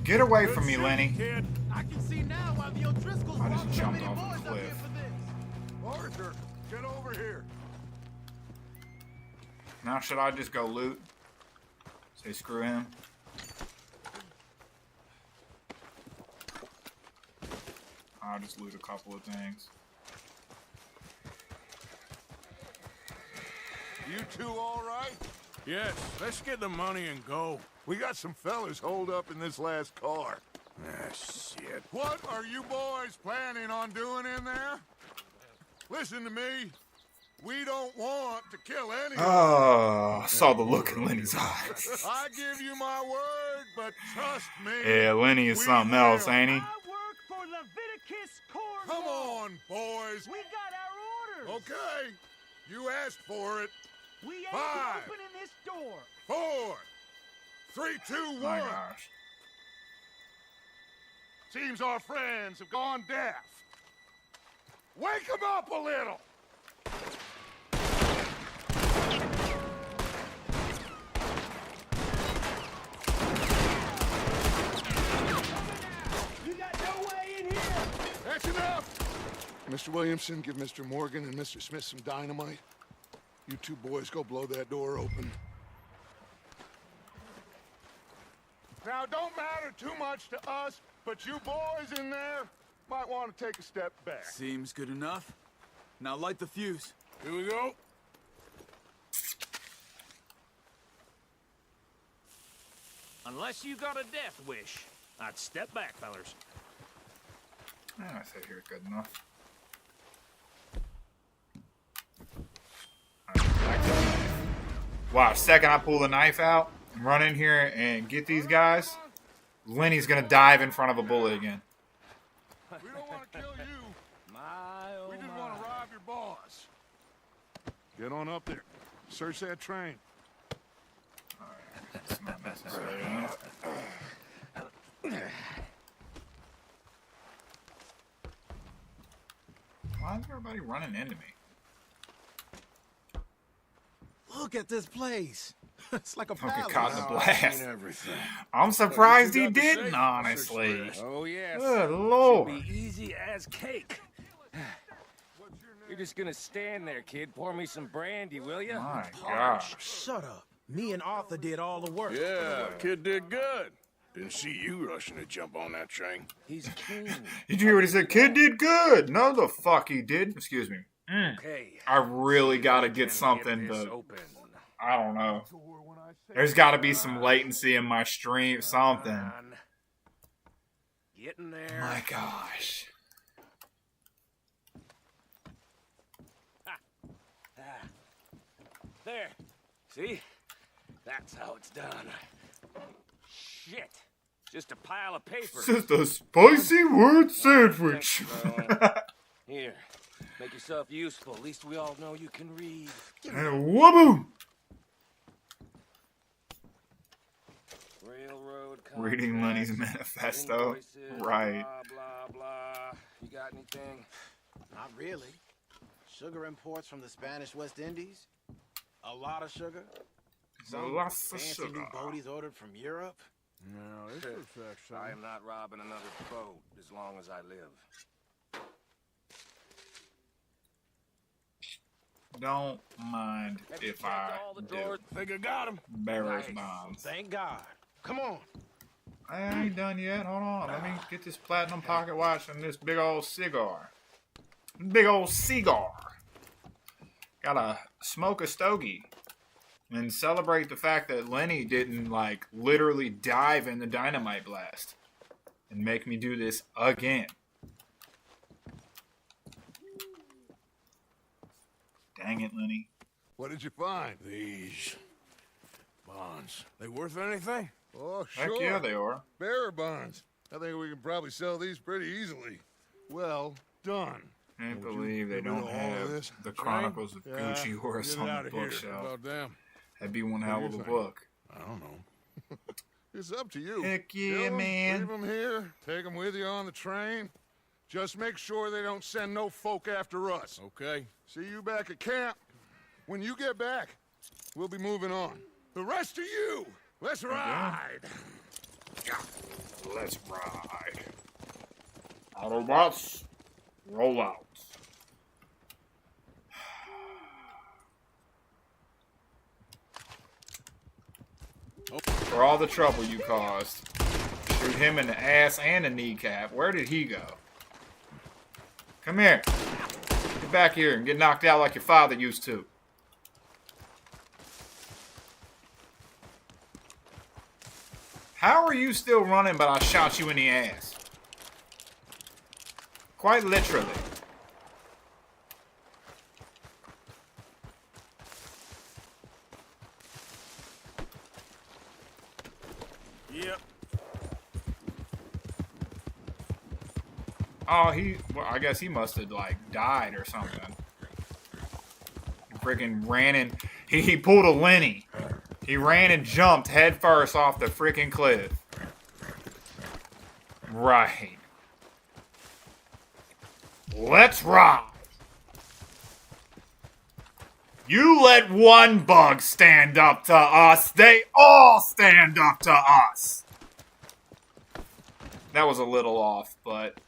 Get away Good from me, shooting, Lenny. Kid. I can see now I just jumped off a cliff. Arthur, get over here. Now should I just go loot? Say screw him. I'll just loot a couple of things. You two all right? Yes, let's get the money and go. We got some fellas holed up in this last car. Ah, shit. What are you boys planning on doing in there? Listen to me. We don't want to kill anyone. Oh, I saw the look in Lenny's eyes. I give you my word, but trust me. Yeah, Lenny is we something else, will. ain't he? I work for Leviticus Corn. Come on, boys. We got our orders. Okay. You asked for it. We ain't 5, opening this door. 4, 3, 2, 1. My gosh. Seems our friends have gone deaf. Wake them up a little. You got no way in here. That's enough. Mr. Williamson, give Mr. Morgan and Mr. Smith some dynamite. You two boys go blow that door open. Now, don't matter too much to us, but you boys in there might want to take a step back. Seems good enough. Now light the fuse. Here we go. Unless you got a death wish, I'd step back, fellers. I say here good enough. Wow, second I pull the knife out and run in here and get these guys, Lenny's gonna dive in front of a bullet again. We don't want to kill you. My, We just want to rob your boss. Get on up there. Search that train. It's not necessary. Why is everybody running into me? Look at this place. It's like a Don't get palace. caught in the I've blast. seen everything. I'm surprised you he got the didn't, safe? honestly. Search first. Oh, yes. Good lord. Should be easy as cake. You're just gonna stand there, kid. Pour me some brandy, will you? My gosh. Shut up. Me and Arthur did all the work. Yeah, kid did good. Didn't see you rushing to jump on that train. He's king. Did you hear what he said? Kid did good. No, the fuck he did. Excuse me. Okay. I really gotta get something this to. open. I don't know. There's gotta be some latency in my stream. Something. On. Get in there. My gosh. There. See? That's how it's done. Shit. Just a pile of paper. It's just a spicy word sandwich. Here. Make yourself useful. At least we all know you can read. And whoop. Railroad Reading Lenny's contracts, manifesto. invoices, Right. Blah, blah, blah. You got anything? Not really. Sugar imports from the Spanish West Indies. A lot of sugar. Some Lots of fancy sugar. new boaties ordered from Europe. No, this affects I am not robbing another boat as long as I live. Don't mind Have you if checked I all the do. drawers? Think I got him. Barrels Nice. bombs. Thank God. Come on. I ain't done yet. Hold on. Let me get this platinum pocket watch and this big old cigar. Big old cigar. Gotta smoke a stogie. And celebrate the fact that Lenny didn't, like, literally dive in the dynamite blast. And make me do this again. Dang it, Lenny. What did you find? These bonds. They worth anything? Oh, Heck sure. yeah, they are. Bearer bonds. I think we can probably sell these pretty easily. Well done. Can't Would you believe they get rid don't of all of have this? the Chronicles of Gucci Horse Get it on out the of here. bookshelf. About damn. That'd be one hell do of you a think? book. I don't know. It's up to you. Heck yeah, Kill 'em, man. Leave them here. Take them with you on the train. Just make sure they don't send no folk after us. Okay. See you back at camp. When you get back, we'll be moving on. The rest of you, let's ride. Let's ride. Autobots, roll out. For all the trouble you caused. Shoot him in the ass and the kneecap. Where did he go? Come here. Get back here and get knocked out like your father used to. How are you still running but I shot you in the ass? Quite literally. Yep. Oh, well, I guess he must have, like, died or something. Freaking ran and... He pulled a Lenny. He ran and jumped head first off the freaking cliff. Right. Let's ride. You let one bug stand up to us, they all stand up to us. That was a little off, but...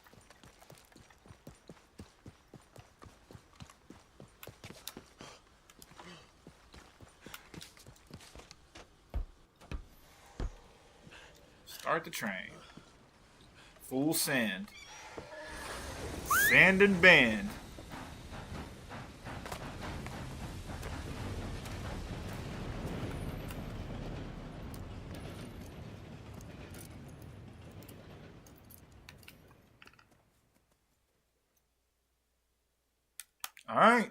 Start the train. Full send. Sand and bend. Alright. I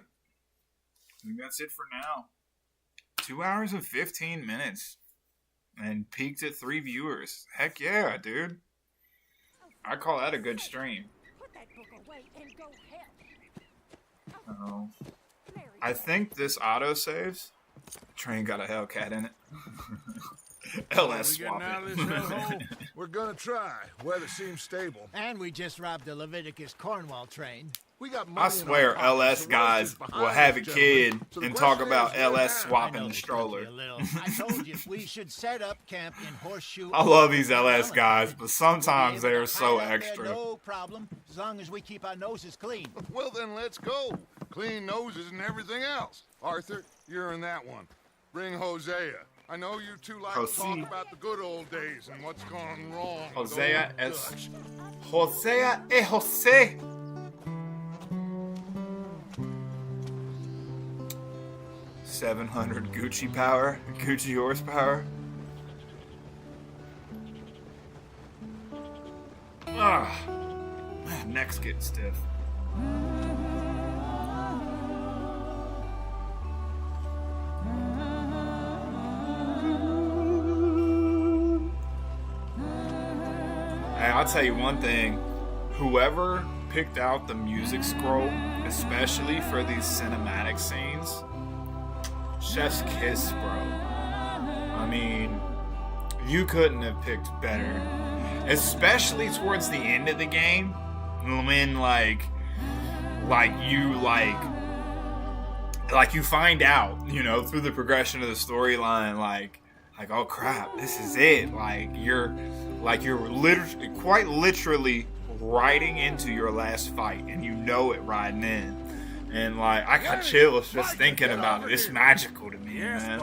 think that's it for now. 2 hours and 15 minutes. And peaked at 3 viewers. Heck yeah, dude. I call that a good stream. Oh. I think this auto saves. Train got a Hellcat in it. LS swap it. We're gonna try. Weather seems stable. And we just robbed the Leviticus Cornwall train. We got I swear LS guys will have a kid and talk about LS swapping the stroller. I told you we should set up camp in Horseshoe. I love these LS guys, but sometimes they are so extra. No problem, as long as we keep our noses clean. Well then, let's go. Clean noses and everything else. Arthur, you're in that one. Bring Hosea. I know you two like to talk about the good old days and what's gone wrong. Hosea es... Hosea e Jose. 700 Gucci power, Gucci horsepower. Ah, neck's getting stiff. Hey, I'll tell you one thing. Whoever picked out the music scroll, especially for these cinematic scenes, chef's kiss, bro. I mean, you couldn't have picked better. Especially towards the end of the game, when you find out, you know, through the progression of the storyline, like, oh crap, this is it. You're literally, quite literally riding into your last fight, and you know it riding in. And I got chills just thinking about it. It's magical to me, man.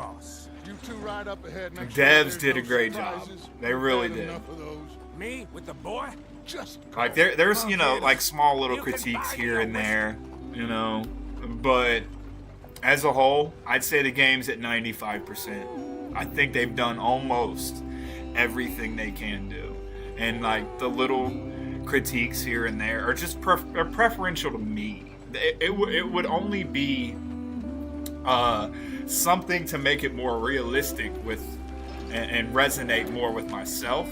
You two ride up ahead. The devs did a great job. They really did. Me with the boy? Just there's you know, small little critiques here and there, you know, but as a whole, I'd say the game's at 95%. I think they've done almost everything they can do, and the little critiques here and there are just are preferential to me. It would only be something to make it more realistic with and resonate more with myself,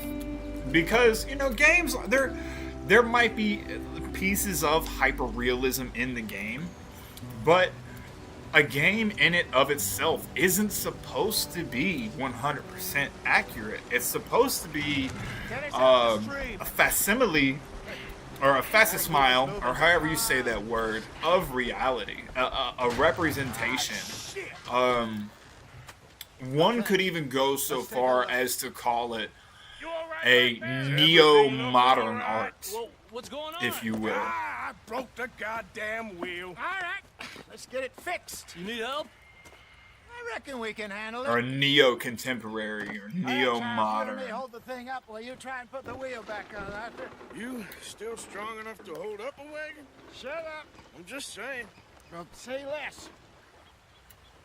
because, you know, games, there might be pieces of hyper-realism in the game, but a game in it of itself isn't supposed to be 100% accurate. It's supposed to be a facsimile or a facsimile, or however you say that word, of reality, a representation. One could even go so far as to call it a neo-modern art. What's going on? if you will. I broke the goddamn wheel. All right, let's get it fixed. You need help? I reckon we can handle it. Or neo-contemporary, or All right, Charles, you neo-modern. and me hold the thing up while you try and put the wheel back on, Arthur. You still strong enough to hold up a wagon? Shut up. I'm just saying. Well, say less.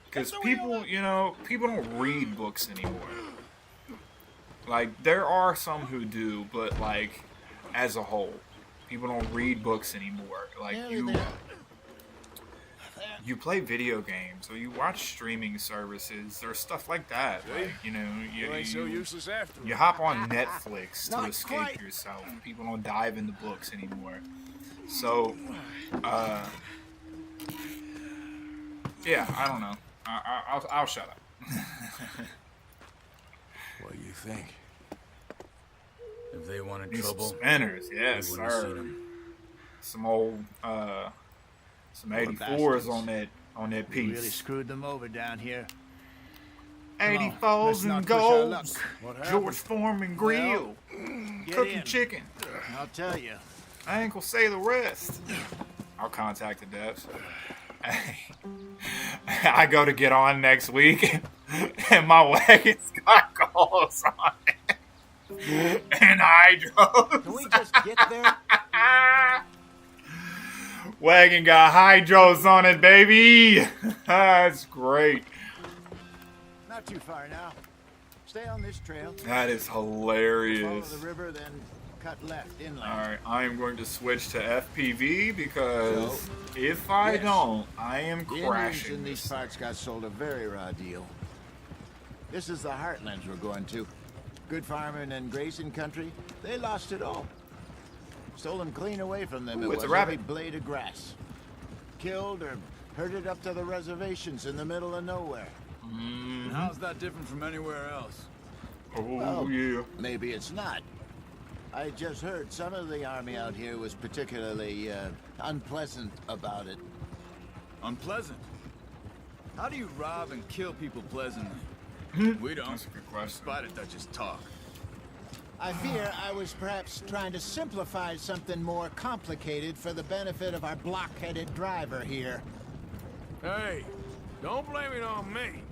Because people, you know, people don't read books anymore. Like, there are some who do, but, like, as a whole, people don't read books anymore. Like, you play video games, or you watch streaming services, or stuff like that. Like, you know, You ain't so useless after all. you hop on Netflix to Not escape quite. yourself. People don't dive into books anymore. So, yeah, I don't know. I'll shut up. What do you think? If they wanted Need some trouble, spinners, yes, we wouldn't have sir. seen 'em. Some old, some 84s on that We really piece. screwed them over down here. 84s let's and not push our luck. golds. What happened? George Foreman grill. Get Cooking in. chicken. I'll tell you. I ain't gonna say the rest. I'll contact the devs. I go to get on next week, and my wagon's got calls on it. And hydros. Can we just get there? Wagon got hydros on it, baby. That's great. Not too far now. Stay on this trail. That is Follow hilarious. the river, then cut left inland. Alright, I am going to switch to FPV because if I yes. don't, I am The Indians crashing in this. these parts got sold a very raw deal. This is the heartlands we're going to. Good farming and grazing country. They lost it all. Stolen clean away from them. Ooh, It it's a was rabbit. every blade of grass. Killed or herded up to the reservations in the middle of nowhere. And how's that different from anywhere else? Oh, Well, yeah. Maybe it's not. I just heard some of the army out here was particularly unpleasant about it. Unpleasant. How do you rob and kill people pleasantly? We don't. That's a good question. Despite it, just talk. I fear I was perhaps trying to simplify something more complicated for the benefit of our block-headed driver here. Hey, don't blame it on me.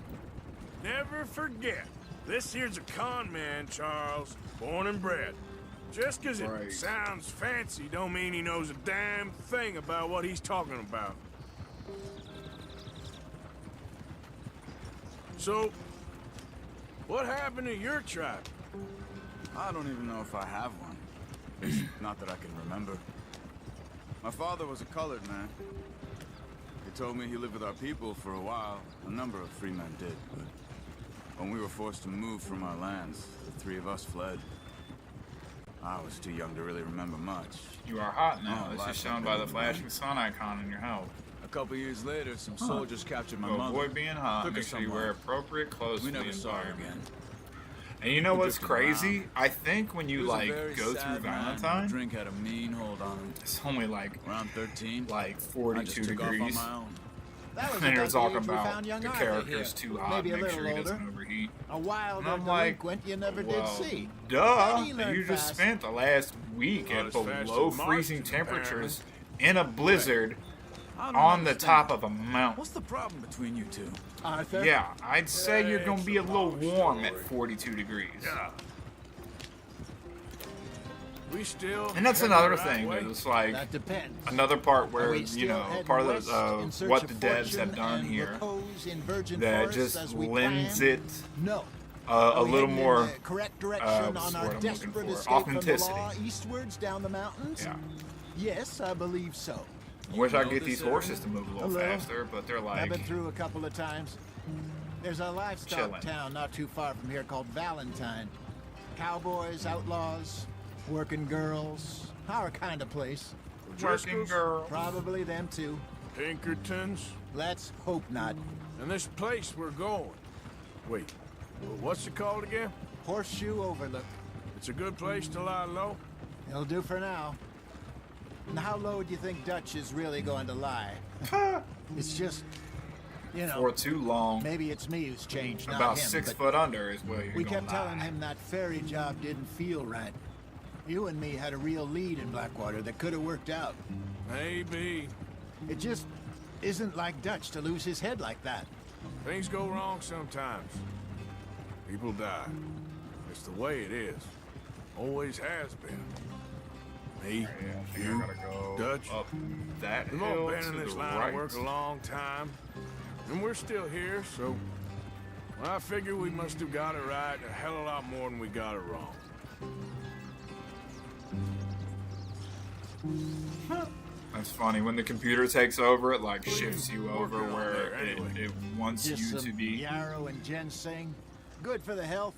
Never forget, this here's a con man, Charles, born and bred. Just 'cause it Right. sounds fancy don't mean he knows a damn thing about what he's talking about. So, what happened to your tribe? I don't even know if I have one. Not that I can remember. My father was a colored man. He told me he lived with our people for a while. A number of free men did, but when we were forced to move from our lands, the three of us fled. I was too young to really remember much. You are hot now. Oh, This life is shown like by that. the flashing sun icon in your help. A couple years later, some soldiers captured my To mother. avoid being hot, Took make us sure you somewhere. wear appropriate clothes We for the never saw her environment. again. And you know We what's drifted crazy? around. I think when He you was a like very go through sad man. Valentine, Drink had a mean hold on him. it's only like Around 13, I 42 just took off degrees. on my own. That was And you're about the talking age we about found young the Archey character's here. too hot. Maybe a Make little sure he older. doesn't overheat. A wild And I'm like, delinquent you never well, did see. duh. But he learned You just fast. spent the last week Not at as fast below as Marston, freezing temperatures in a blizzard I don't on the understand. top of a mountain. What's the problem between you two? Arthur? Yeah, I'd say you're gonna it's be a a little long warm at story. 42 degrees. Yeah. We still And that's heading the another right thing. way? It's like That depends. another part where, Are we you still know, heading part of west in the, search what of the devs fortune have done and here repose in virgin that forests just as we lends planned? it No. a Are we little heading in more, the correct direction what's on the our word I'm looking desperate for? escape from the Authenticity. law eastwards down the mountains? yeah. Yes, I believe so. I wish I know could get this these horses to move a little little. faster, but they're I've like, been through a couple of times. There's a livestock Chilling. town not too far from here called Valentine. Cowboys, outlaws, working girls, our kind of place. working Driscoll's, girl. Probably them too. Pinkertons, Let's hope not. and this place we're going. Wait, what's it called again? Horseshoe Overlook. It's a good place to lie low. It'll do for now. And how low do you think Dutch is really going to lie? It's just, you know, For too long, maybe it's me who's changed, not about him. 6 but foot under is where you're we gonna kept telling lie. him that ferry job didn't feel right. You and me had a real lead in Blackwater that could have worked out. Maybe. It just isn't like Dutch to lose his head like that. Things go wrong sometimes. People die. It's the way it is. Always has been. Me, I think you, I gotta go Dutch. up that We've hill all been to in this the line right. of work a long time. And we're still here, so... I figure we must have got it right a hell of a lot more than we got it wrong. That's funny. When the computer takes over, it like shifts you over working on where there anyway? it wants Just you some to be. yarrow and ginseng. Good for the health.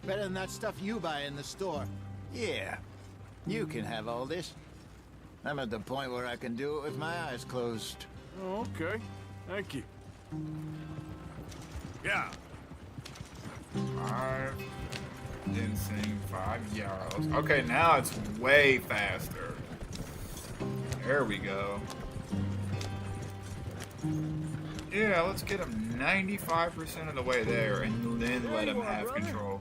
Better than that stuff you buy in the store. Yeah, you can have all this. I'm at the point where I can do it with my eyes closed. Oh, okay. Thank you. Yeah. 5 ginseng, 5 yarrows. Okay, now it's way faster. There we go. Yeah, let's get him 95% of the way there and then let him have control.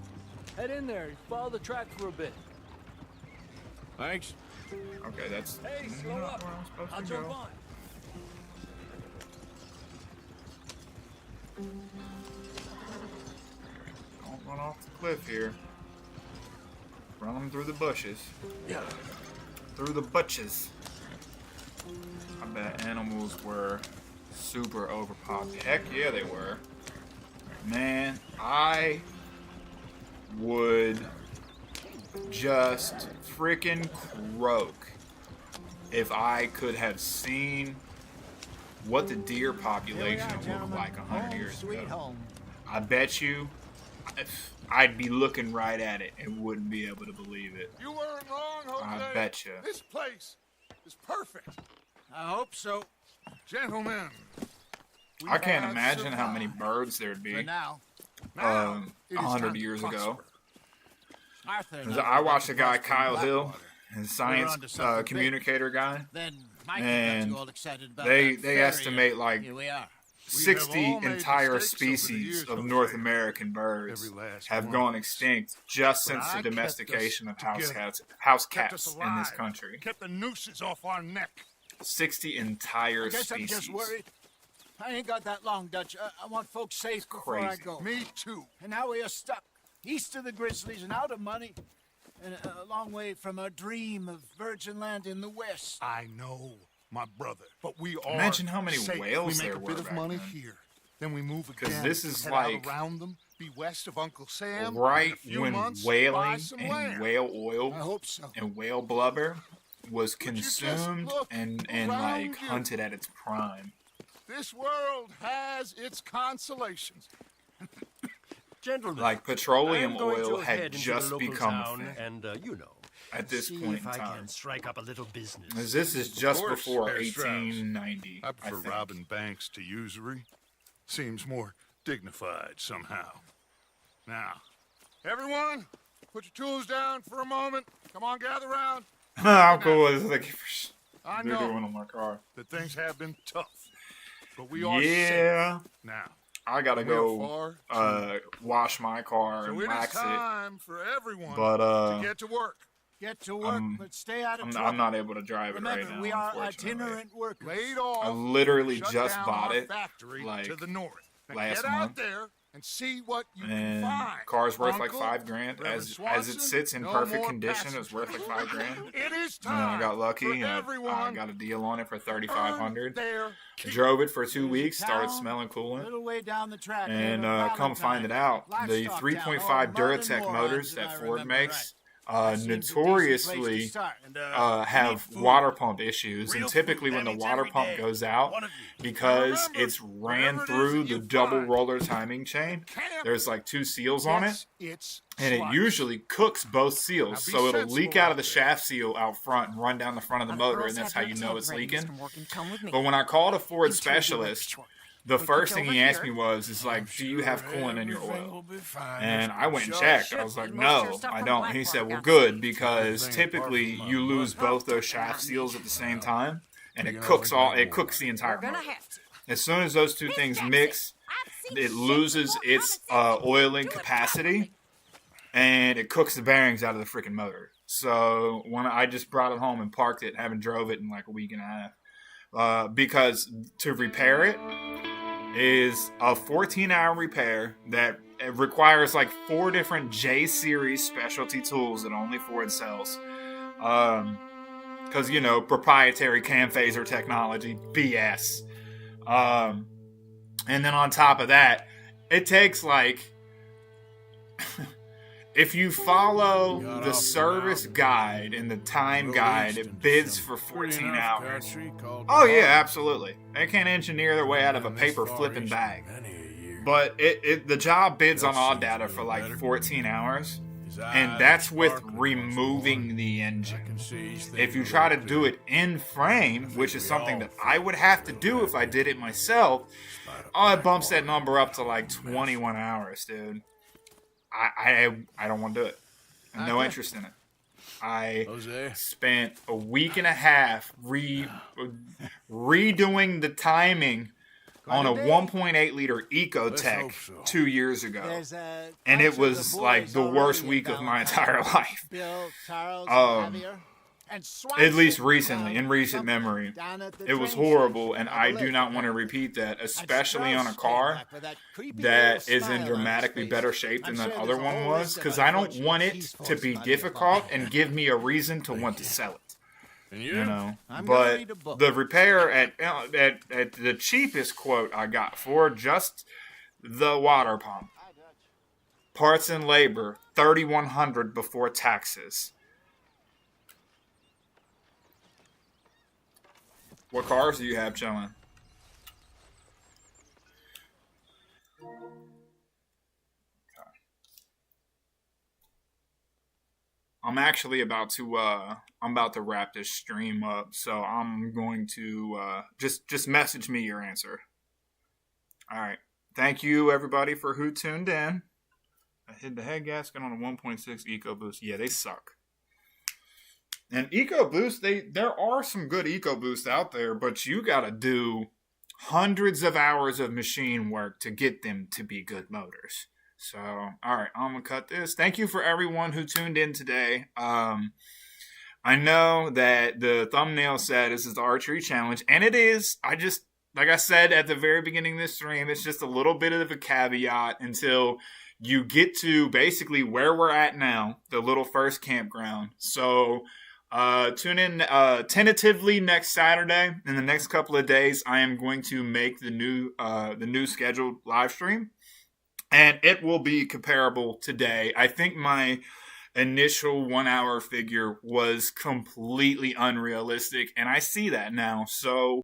Head in there. Follow the track for a bit. Thanks. Okay, that's Hey, slow not up. where I'm supposed I'll to jump go. on. Don't run off the cliff here. Run them through the bushes. Yeah. Through the butches. I bet animals were super overpopulated. Heck yeah, they were. Man, I would just freaking croak if I could have seen what the deer population looked like 100 years ago. Home. I bet you I'd be looking right at it and wouldn't be able to believe it. You weren't wrong, Jose. I betcha. This place is perfect. I hope so. Gentlemen. we I can't have imagine how many survived. birds there'd For be now, Now, it is 100 time to years ago. prosper. Arthur. and 'Cause I I were watched a to guy, prosper in Kyle Hill, Blackwater. his onto science something big. communicator guy. Then Mike And got you all excited about they that they ferry, estimate and like here we are. 60 all made entire mistakes over the species years, of Jose. North American birds Every last have one. gone extinct just But since I the kept us domestication of house together. house Kept cats us in this alive. country. Kept the nooses off our neck. 60 entire I guess I'm species. just worried. I ain't got that long, Dutch. I want folks safe before I crazy. go. Me too. And now we are stuck east of the Grizzlies and out of money, and a long way from our dream of virgin land in the west. I know, my brother. But we are Imagine how many safe. whales we make there a were bit of back money then. here. Then we move 'Cause again. this is head like- out around them, be west of Uncle Sam. Right in a few when months, buy whaling some and land. whale I oil hope so. and whale blubber was Would you just consumed look and around like you? hunted at its prime. This world has its consolations. Gentlemen, Like petroleum I'm going oil to had head into just the local become a town thing and, you know, at this see point if in I time. can strike up a little business. As this is just Of course, before Herr Strauss. 1890. I prefer think. robbing banks to usury. Seems more dignified somehow. Now, everyone, put your tools down for a moment. Come on, gather round. How cool is it? I They're doing know on my car. that things have been tough, but we are Yeah, safe now. I gotta We are go far wash my car So and it is wax it. time for everyone But to get to work. Get to work, but stay out of trouble. I'm not able to drive it Remember, right now. we are unfortunately. itinerant workers. Laid off. I literally shut just down bought our it factory like to the north. Now last get out month. there and see what you can And find. car's worth like Uncle, $5,000. Reverend As it Swanson, sits in no perfect more condition, it's worth like $5,000. It is And then I time got lucky for and I everyone got a deal on it for earn $3,500. their Drove it for 2 weeks, started Town, smelling coolant. Little way down the track. And near come find it out, the Livestock 3.5 town. Oh, Duratec morons, motors if that I Ford remember makes right. Seems a decent place to notoriously start. And, have food. water pump issues. Real And typically food, when that the means water every pump day. goes out, One of you. because Remember, it's ran whatever it is through that the you double find, roller timing chain, camp there's like 2 seals on it. gets its And it slice. usually cooks both seals, Now be so it'll sensible leak out of out the there. shaft seal out front and run down the front of the motor, and that's how you know it's leaking. Come with me. But when I called a Ford You two will make specialist, sure. the We first cook thing over he asked me here. was, "Is like, do you have coolant in your Everything oil?" will be fine. And I went and Sure. checked. I was like, Most of your "No, stuff I from don't." And he said, Blackwater "Well, got good, because Everything typically apart from you my lose blood. both those shaft seals at the same time, and it Yeah, cooks we all. got It more. cooks the entire We're gonna motor. have to. As soon as those two Miss things Jackson, mix, I've seen it shit loses before. its Haven't seen oiling you do it capacity, properly. and it cooks the bearings out of the freaking motor. So when I just brought it home and parked it, haven't drove it in like a week and a half. Because to repair it is a 14-hour repair that requires like 4 different J-series specialty tools that only Ford sells. Because, you know, proprietary cam phaser technology, BS. And then on top of that, it takes like... If you follow the service guide and the time guide, it bids for 14 hours. Oh yeah, absolutely. They can't engineer their way out of a paper flipping bag. But the job bids on all data for like 14 hours. And that's with removing the engine. If you try to do it in frame, which is something that I would have to do if I did it myself, it bumps that number up to like 21 hours, dude. I don't want to do it. I have no interest in it. I spent a week and a half redoing the timing on a 1.8 liter Ecotech 2 years ago. And it was like the worst week of my entire life. At least recently, in recent memory. It was horrible, and I do not want to repeat that, especially on a car that is in dramatically better shape than that other one was, because I don't want it to be difficult and give me a reason to want to sell it. You know, but the repair at the cheapest quote I got for just the water pump, parts and labor, $3,100 before taxes. What cars do you have chilling? I'm actually about to wrap this stream up, so I'm going to just message me your answer. All right. Thank you everybody for who tuned in. I hit the head gasket on a 1.6 EcoBoost. Yeah, they suck. And EcoBoost, there are some good EcoBoosts out there, but you gotta do hundreds of hours of machine work to get them to be good motors. So, all right, I'm gonna cut this. Thank you for everyone who tuned in today. I know that the thumbnail said this is the Archery Challenge, and it is. Like I said at the very beginning of this stream, it's just a little bit of a caveat until you get to basically where we're at now, the little first campground. So, tune in tentatively next Saturday. In the next couple of days, I am going to make the new scheduled live stream, and it will be comparable today. I think my initial 1 hour figure was completely unrealistic, and I see that now. So